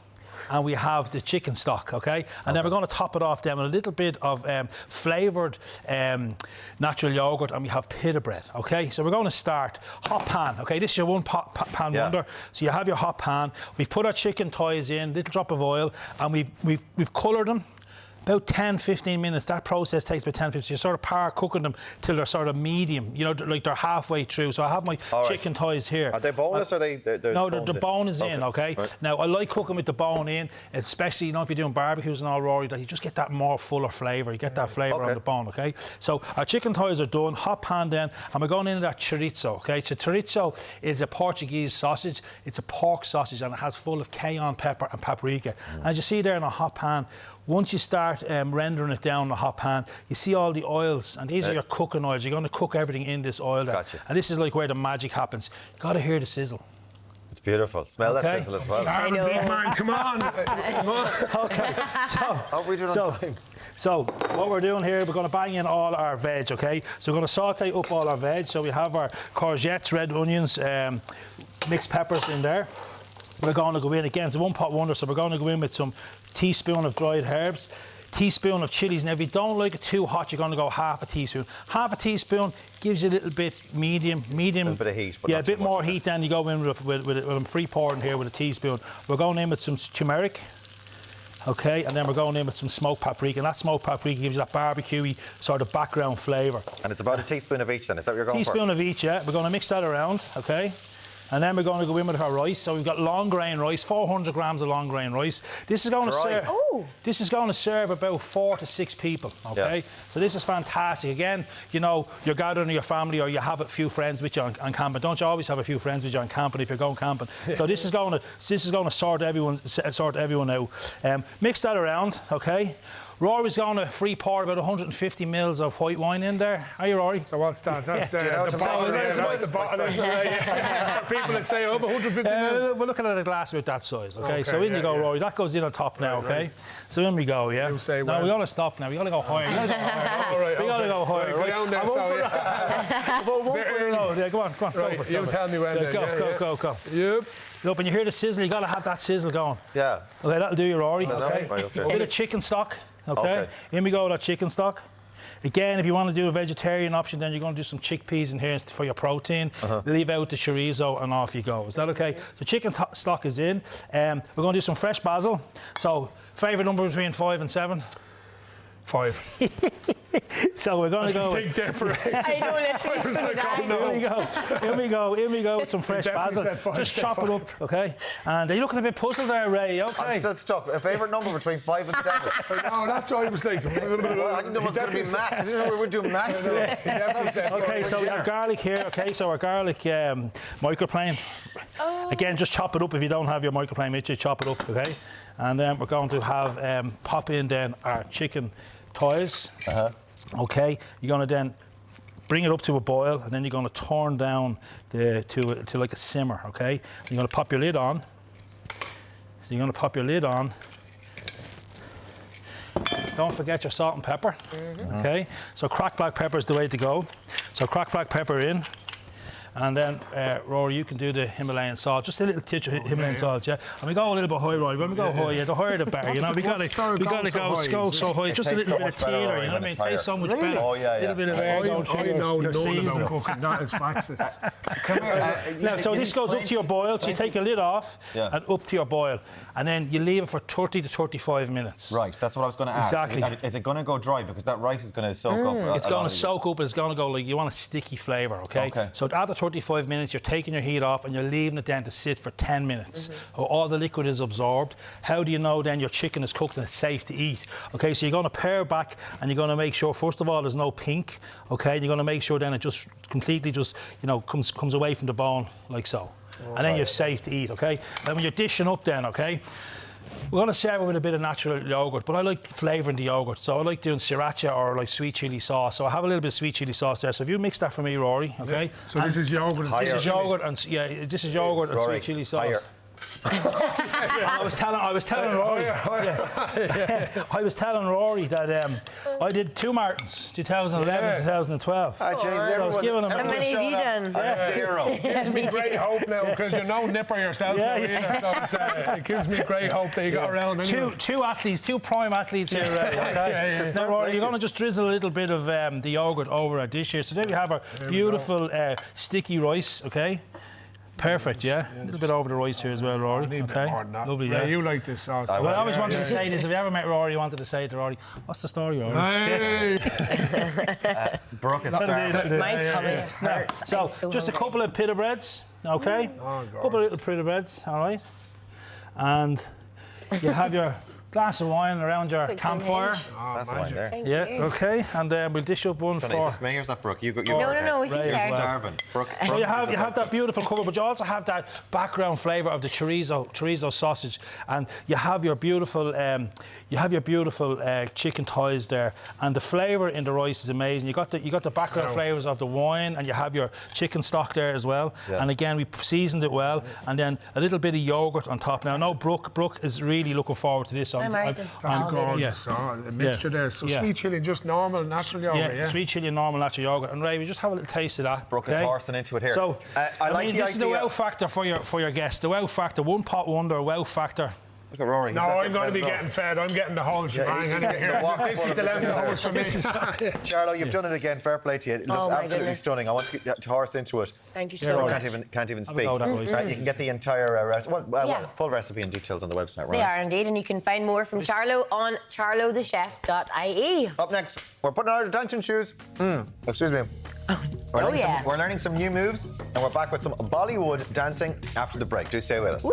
And we have the chicken stock, okay? And then we're going to top it off then with a little bit of flavoured natural yoghurt, and we have pita bread, okay? So we're going to start hot pan, okay? This is your one pan wonder. So you have your hot pan. We've put our chicken thighs in, little drop of oil, and we've coloured them. About 10-15 minutes. That process takes about 10-15. You sort of par cooking them till they're sort of medium. You know, like they're halfway through. So I have my chicken thighs here. Are they boneless or are they? No, the bone is in. Okay. Right. Now I like cooking with the bone in, especially if you're doing barbecues and all, Rory, that you just get that more fuller flavour. You get that flavour on the bone. Okay. So our chicken thighs are done. Hot pan then, and we're going into that chorizo. Okay. So chorizo is a Portuguese sausage. It's a pork sausage, and it has full of cayenne pepper and paprika. And as you see there in a hot pan, once you start rendering it down in the hot pan, you see all the oils, and these are your cooking oils. You're going to cook everything in this oil there. Gotcha. And this is like where the magic happens. You've got to hear the sizzle. It's beautiful. Smell that sizzle as well. I know. Big man, come on. Okay, How are we doing on time? So what we're doing here, we're going to bang in all our veg, okay? So we're going to saute up all our veg. So we have our courgettes, red onions, mixed peppers in there. We're going to go in again. It's a one-pot wonder, so we're going to go in with some teaspoon of dried herbs, teaspoon of chilies. Now, if you don't like it too hot, you're going to go half a teaspoon. Half a teaspoon gives you a little bit medium. A little bit of heat, but yeah, not a bit too more much. heat than you go in with I'm free pouring here with a teaspoon. We're going in with some turmeric. Okay, and then we're going in with some smoked paprika, and that smoked paprika gives you that barbecue-y sort of background flavour. And it's about a teaspoon of each then, is that what you're going Teaspoon of each, yeah. We're going to mix that around, okay? And then we're going to go in with our rice. So we've got long grain rice, 400 grams of long grain rice. This is going to serve. This is going to serve about 4 to 6 people. Okay. Yeah. So this is fantastic. Again, you know, you're gathering with your family, or you have a few friends with you on camping. Don't you always have a few friends with you on camping if you're going camping? So this is going to sort everyone out. Mix that around. Okay. Rory's going to free pour about 150 mils of white wine in there. Are you, Rory? So what's that? That's the bottle. The bottle. For people that say over 150 mil. We're looking at a glass about that size, okay? So in you go, Rory. That goes in on top now, okay? So in we go, yeah? You say no, we got to stop now. We got to go higher. We got to go higher. All right, we got to go higher. Go down there, Yeah, go on. Right, go for it. you tell me when. Go. Yep. Look, when you hear the sizzle, you got to have that sizzle going. Yeah. Okay, that'll do you, Rory. Okay. Okay. Okay. A bit of chicken stock. Okay. In we go with that chicken stock. Again, if you want to do a vegetarian option, then you're going to do some chickpeas in here for your protein. Leave out the chorizo and off you go. Is that okay? So chicken stock is in. We're going to do some fresh basil. So, favourite number between 5 and 7? 5. So we're going to go. Take that for I know, literally. In we go with some fresh basil. Just chop it up, okay? And you're looking a bit puzzled there, Ray. Okay. I'm still stuck. A favourite number between 5 and 7. No, that's what I was thinking. Well, I think there was going to be maths. We were doing maths today. Okay, so we have garlic here. Okay, so our garlic microplane. Again, just chop it up if you don't have your microplane with you. Chop it up, okay? And then we're going to have pop in then our chicken thighs. Okay, you're going to then bring it up to a boil, and then you're going to turn down to like a simmer. Okay, you're going to pop your lid on. So you're going to pop your lid on. Don't forget your salt and pepper. Okay, so cracked black pepper is the way to go. So cracked black pepper in. And then, Rory, you can do the Himalayan salt, just a little touch of Himalayan salt, yeah. And we go a little bit high, Rory. When we go high, the higher the better. You know, we got to go so high. Just a little bit of teeter, you know what I mean? Tastes so much better. Oh yeah, A little bit of air going through your season. Not as fast as. Come here. Now, so this goes up to your boil. So you take your lid off and up to your boil, and then you leave it for 30 to 35 minutes. Right, that's what I was going to ask. Exactly. Is it going to go dry because that rice is going to soak up? It's going to soak up. It's going to go like you want a sticky flavour. Okay. So after 35 minutes, you're taking your heat off and you're leaving it then to sit for 10 minutes. All the liquid is absorbed. How do you know then your chicken is cooked and it's safe to eat? Okay, so you're going to pare back and you're going to make sure, first of all, there's no pink. Okay, and you're going to make sure then it just completely comes away from the bone like so. And then you're safe to eat. Okay. Then when you're dishing up, then we're going to serve it with a bit of natural yogurt, but I like flavouring the yogurt. So I like doing sriracha or like sweet chilli sauce. So I have a little bit of sweet chilli sauce there. So if you mix that for me, Rory, okay? Yeah. So this is yogurt. This is yogurt and this is yogurt and sweet chilli sauce. I was telling Rory. I was telling Rory that I did 2 marathons, 2011, 2012. So I was giving him. How many have you done? 0. Gives me great hope now because you're no nipper yourself. So it gives me great hope that you got around. Anyway. Two athletes, 2 prime athletes here. Now, Rory, you're going to just drizzle a little bit of the yogurt over our dish here. So there we have our beautiful sticky rice. Okay. Perfect, yeah. A little bit over the rice here as well, Rory. Okay, lovely. Yeah, you like this sauce. Well, I always wanted to say this. If you ever met Rory, you wanted to say it to Rory. What's the story, Rory? Hey. Brooke is starving. My tummy hurts. So, just a couple of pita breads, okay? A couple of little pita breads, all right? And you have your glass of wine around your campfire. That's the wine there. Thank you. you. Okay, and we'll dish up one for. Is this me or is that Brooke? You No, we can You're share. starving. Brooke, So you have that beautiful cover, but you also have that background flavour of the chorizo sausage, and you have your beautiful chicken thighs there, and the flavour in the rice is amazing. You got the background flavours of the wine, and you have your chicken stock there as well. And again, we seasoned it well, and then a little bit of yogurt on top. Now, no, Brooke is really looking forward to this. That's gorgeous. A mixture there. So sweet chilli, just normal, natural yogurt. Yeah, sweet chilli, normal, natural yogurt. And Ray, we just have a little taste of that. Brooke is horsing into it here. So, I like this is the wow factor for your guests. The wow factor, 1 pot wonder, wow factor. Look at Rory. No, I'm going to be getting fed. I'm getting the whole shebang. This is the leftovers for me. Charlo, you've done it again. Fair play to you. It looks absolutely stunning. I want to horse into it. Thank you so much. Can't even speak. You can get the entire full recipe and details on the website, right? They are indeed, and you can find more from Charlo on charlothechef.ie. Up next, we're putting on our dancing shoes. Excuse me. We're learning some new moves, and we're back with some Bollywood dancing after the break. Do stay with us. Woo.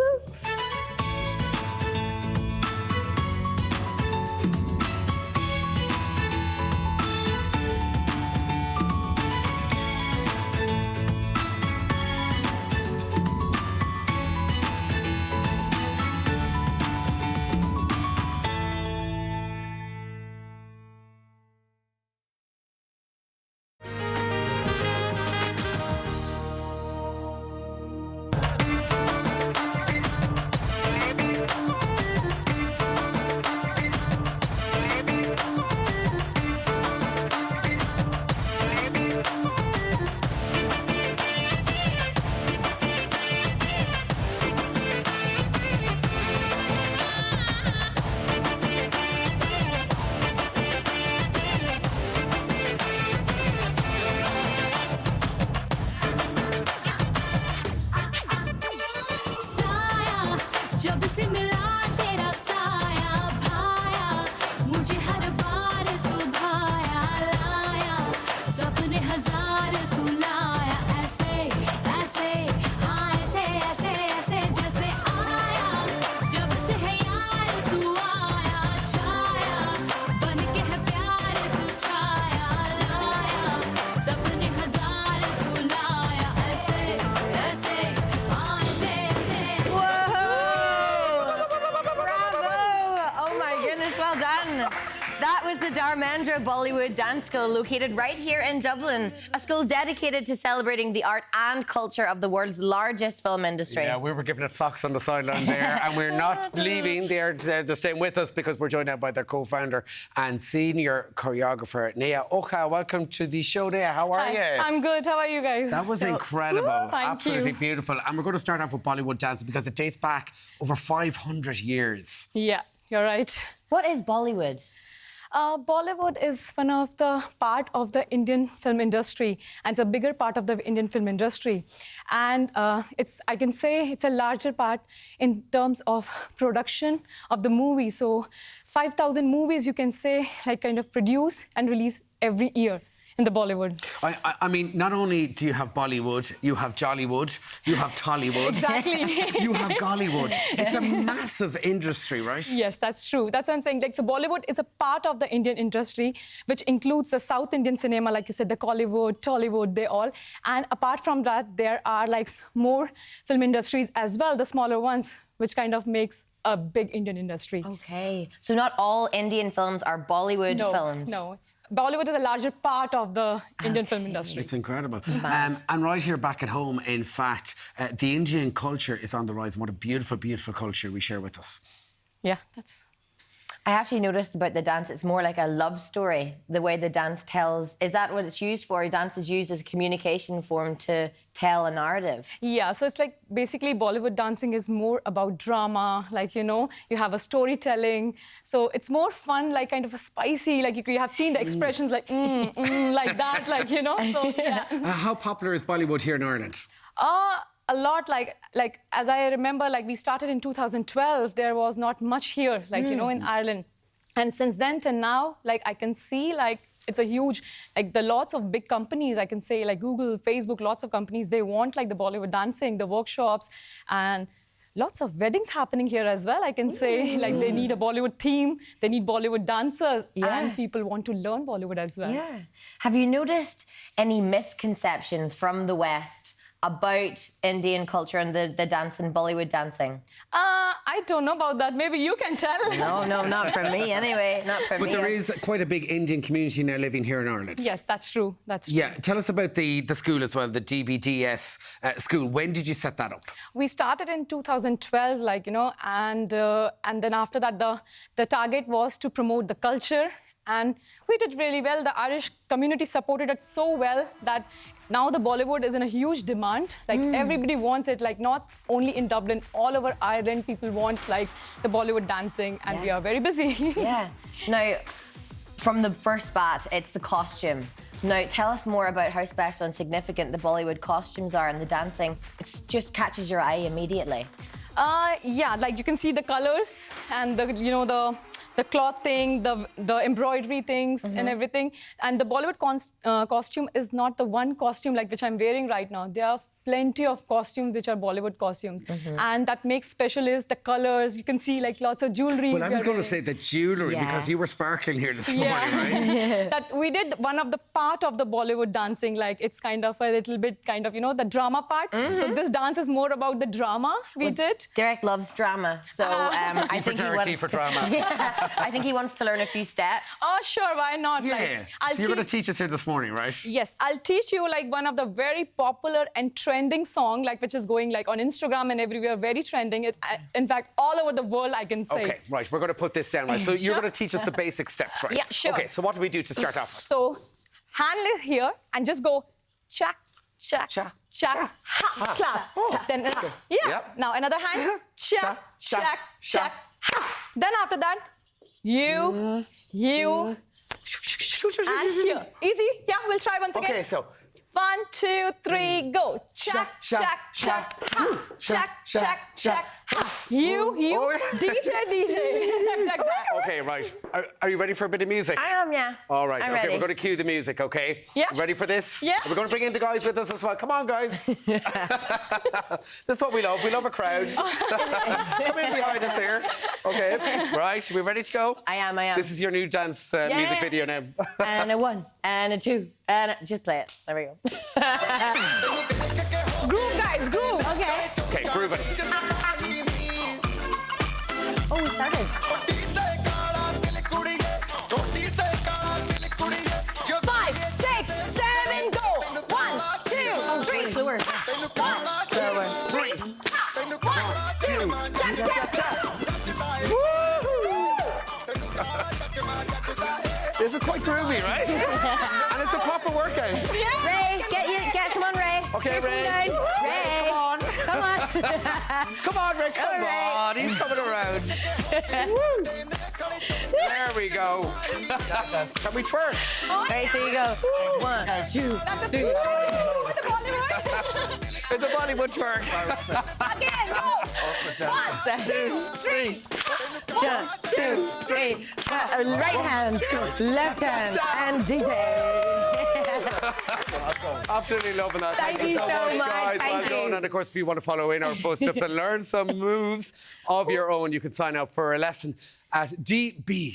the Dharmendra Bollywood Dance School, located right here in Dublin, a school dedicated to celebrating the art and culture of the world's largest film industry. Yeah, we were giving it socks on the sideline there, and we're not leaving. They're staying with us because we're joined now by their co-founder and senior choreographer, Nia Oka. Welcome to the show, Nia. How are you? I'm good. How are you guys? That was incredible. Thank Absolutely you. beautiful. And we're going to start off with Bollywood dancing because it dates back over 500 years. Yeah, you're right. What is Bollywood? Bollywood is one of the part of the Indian film industry, and it's a bigger part of the Indian film industry. And I can say it's a larger part in terms of production of the movie. So 5,000 movies, you can say, like kind of produce and release every year in the Bollywood. I mean, not only do you have Bollywood, you have Jollywood, you have Tollywood. Exactly. You have Gollywood. It's a massive industry, right? Yes, that's true. That's what I'm saying. Like, so Bollywood is a part of the Indian industry, which includes the South Indian cinema, like you said, the Collywood, Tollywood, they all. And apart from that, there are like more film industries as well, the smaller ones, which kind of makes a big Indian industry. Okay. So not all Indian films are Bollywood films? No. Bollywood is a larger part of the Indian film industry. It's incredible. And right here back at home, in fact, the Indian culture is on the rise. What a beautiful, beautiful culture we share with us. Yeah, that's... I actually noticed about the dance, it's more like a love story, the way the dance tells. Is that what it's used for? Dance is used as a communication form to tell a narrative? Yeah, so it's like basically Bollywood dancing is more about drama, like, you know, you have a storytelling. So it's more fun, like kind of a spicy, like you have seen the expressions like, like that, like, you know. So, yeah. How popular is Bollywood here in Ireland? A lot, like as I remember, like we started in 2012, there was not much here, like, you know, in Ireland. And since then to now, like I can see, like it's a huge, like the lots of big companies, I can say like Google, Facebook, lots of companies, they want like the Bollywood dancing, the workshops, and lots of weddings happening here as well, I can say. Like they need a Bollywood theme, they need Bollywood dancers, and people want to learn Bollywood as well. Yeah. Have you noticed any misconceptions from the West about Indian culture and the dance and Bollywood dancing? I don't know about that. Maybe you can tell. No, not from me anyway. Not from me. But there is quite a big Indian community now living here in Ireland. Yes, that's true. That's true. Yeah, tell us about the school as well, the DBDS school. When did you set that up? We started in 2012, like, you know, and then after that, the target was to promote the culture. And we did really well. The Irish community supported it so well that now the Bollywood is in a huge demand. Like everybody wants it, like not only in Dublin, all over Ireland, people want like the Bollywood dancing, and we are very busy. Yeah. Now, from the first bat, it's the costume. Now, tell us more about how special and significant the Bollywood costumes are and the dancing. It just catches your eye immediately. Yeah, like you can see the colors and the clothing, the embroidery things and everything. And the Bollywood costume is not the one costume like which I'm wearing right now. There are plenty of costumes which are Bollywood costumes. And that makes special is the colors. You can see like lots of jewelry. Well, I was going to say the jewellery because you were sparkling here this morning, right? That we did one of the part of the Bollywood dancing, like it's kind of a little bit kind of, you know, the drama part. So this dance is more about the drama we did. Deric loves drama, so I think he wants for drama. I think he wants to learn a few steps. Oh, sure, why not? Yeah, like, so you're going to teach us here this morning, right? Yes, I'll teach you like one of the very popular and trending song, like which is going like on Instagram and everywhere, very trending. In fact, all over the world, I can say. Okay, right, we're going to put this down, right? So you're going to teach us the basic steps, right? Yeah, sure. Okay, so what do we do to start off with? So, hand it here and just go chak, chak, chak, chak, ha, clap. Then, now another hand, chak, chak, chak, ha. Then after that, you, and here. Easy? Yeah, we'll try once again. Okay, so 1, 2, 3, go. Chak, chak, chak, ha. Chak, chak, chak, ha. You, DJ. Like that. Okay, right. Are you ready for a bit of music? I am, yeah. All right, I'm okay, ready. we're going to cue the music, okay? Yeah. Ready for this? Yeah. We're going to bring in the guys with us as well. Come on, guys. That's what we love. We love a crowd. Come in behind us here. Okay, right. We ready to go? I am. This is your new dance music video now. And a 1, and a 2, and just play it. There we go. Groove, guys, groove. Okay. Okay, groove it. Oh, we started. Slower. Slower. 3. 2. This is quite groovy, right? And it's a proper workout. Yeah. Ray, come on, Ray. Okay, Ray. Ray. Come on. Come on. Come on, Ray. Come on. He's coming around. Woo. There we go. Can we twerk? Right, so you go. 1, 2, 3. It's a Bollywood twerk. Again, go. 1, 2, 3. 1, 2, 3. Right hand, left hand, and DJ. Absolutely loving that. Thank you so much, guys. thank Well done. you. And of course, if you want to follow in our footsteps and learn some moves of your own, you can sign up for a lesson at dbds.ie.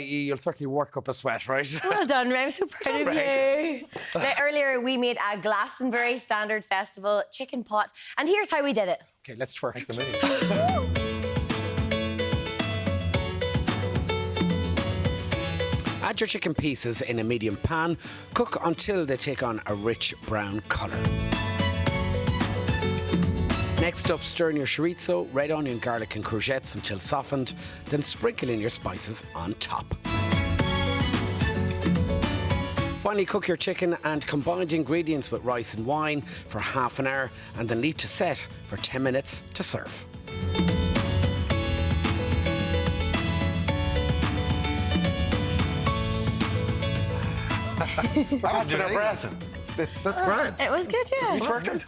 You'll certainly work up a sweat, right? Well done, Ray. I'm so proud of you. Now, earlier, we made a Glastonbury Standard Festival chicken pot, and here's how we did it. Okay, let's twerk. Add your chicken pieces in a medium pan. Cook until they take on a rich brown colour. Next up, stir in your chorizo, red onion, garlic and courgettes until softened. Then sprinkle in your spices on top. Finally, cook your chicken and combined ingredients with rice and wine for half an hour and then leave to set for 10 minutes to serve. That's an breath. That's great. It was good, yeah. You twerking?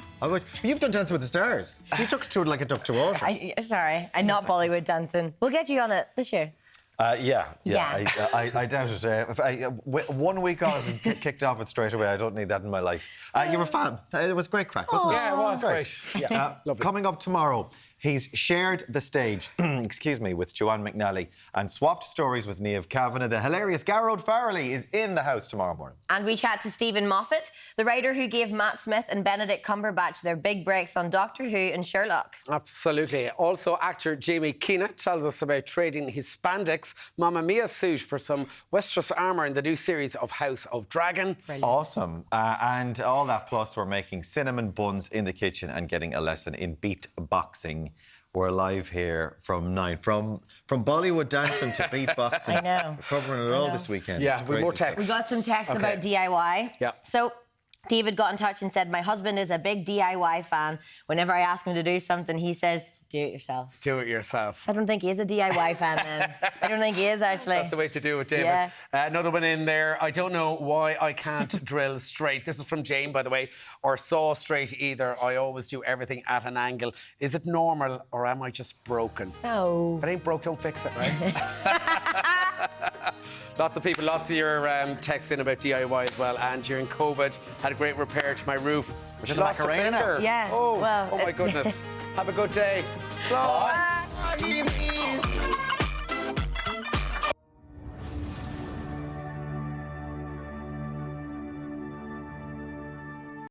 You've done Dancing with the Stars. You took it to it like a duck to water. Sorry, I'm not Bollywood dancing. We'll get you on it this year. Yeah. Yeah. I doubt it. If 1 week on it and kicked off it straight away, I don't need that in my life. You were fab. It was great crack, wasn't it? Yeah, it was great. Yeah, lovely. Coming up tomorrow, he's shared the stage, with Joanne McNally and swapped stories with Niamh Kavanagh. The hilarious Garrod Farrelly is in the house tomorrow morning. And we chat to Stephen Moffat, the writer who gave Matt Smith and Benedict Cumberbatch their big breaks on Doctor Who and Sherlock. Absolutely. Also, actor Jamie Keena tells us about trading his spandex Mamma Mia suit for some Westeros armour in the new series of House of Dragon. Brilliant. Awesome. And all that plus we're making cinnamon buns in the kitchen and getting a lesson in beatboxing. We're live here from 9. From Bollywood dancing to beatboxing. I know. We're covering it all this weekend. Yeah, It's with more crazy text. We got some texts about DIY. Yeah. So David got in touch and said, my husband is a big DIY fan. Whenever I ask him to do something, he says, do it yourself. Do it yourself. I don't think he is a DIY fan, man. I don't think he is, actually. That's the way to do it, David. Yeah. Another one in there. I don't know why I can't drill straight. This is from Jane, by the way. Or saw straight either. I always do everything at an angle. Is it normal or am I just broken? No. If it ain't broke, don't fix it, right? Lots of people, lots of your texts in about DIY as well. And during COVID, had a great repair to my roof. She lost a finger. Yeah. Oh, well, oh my goodness. Have a good day. Bye.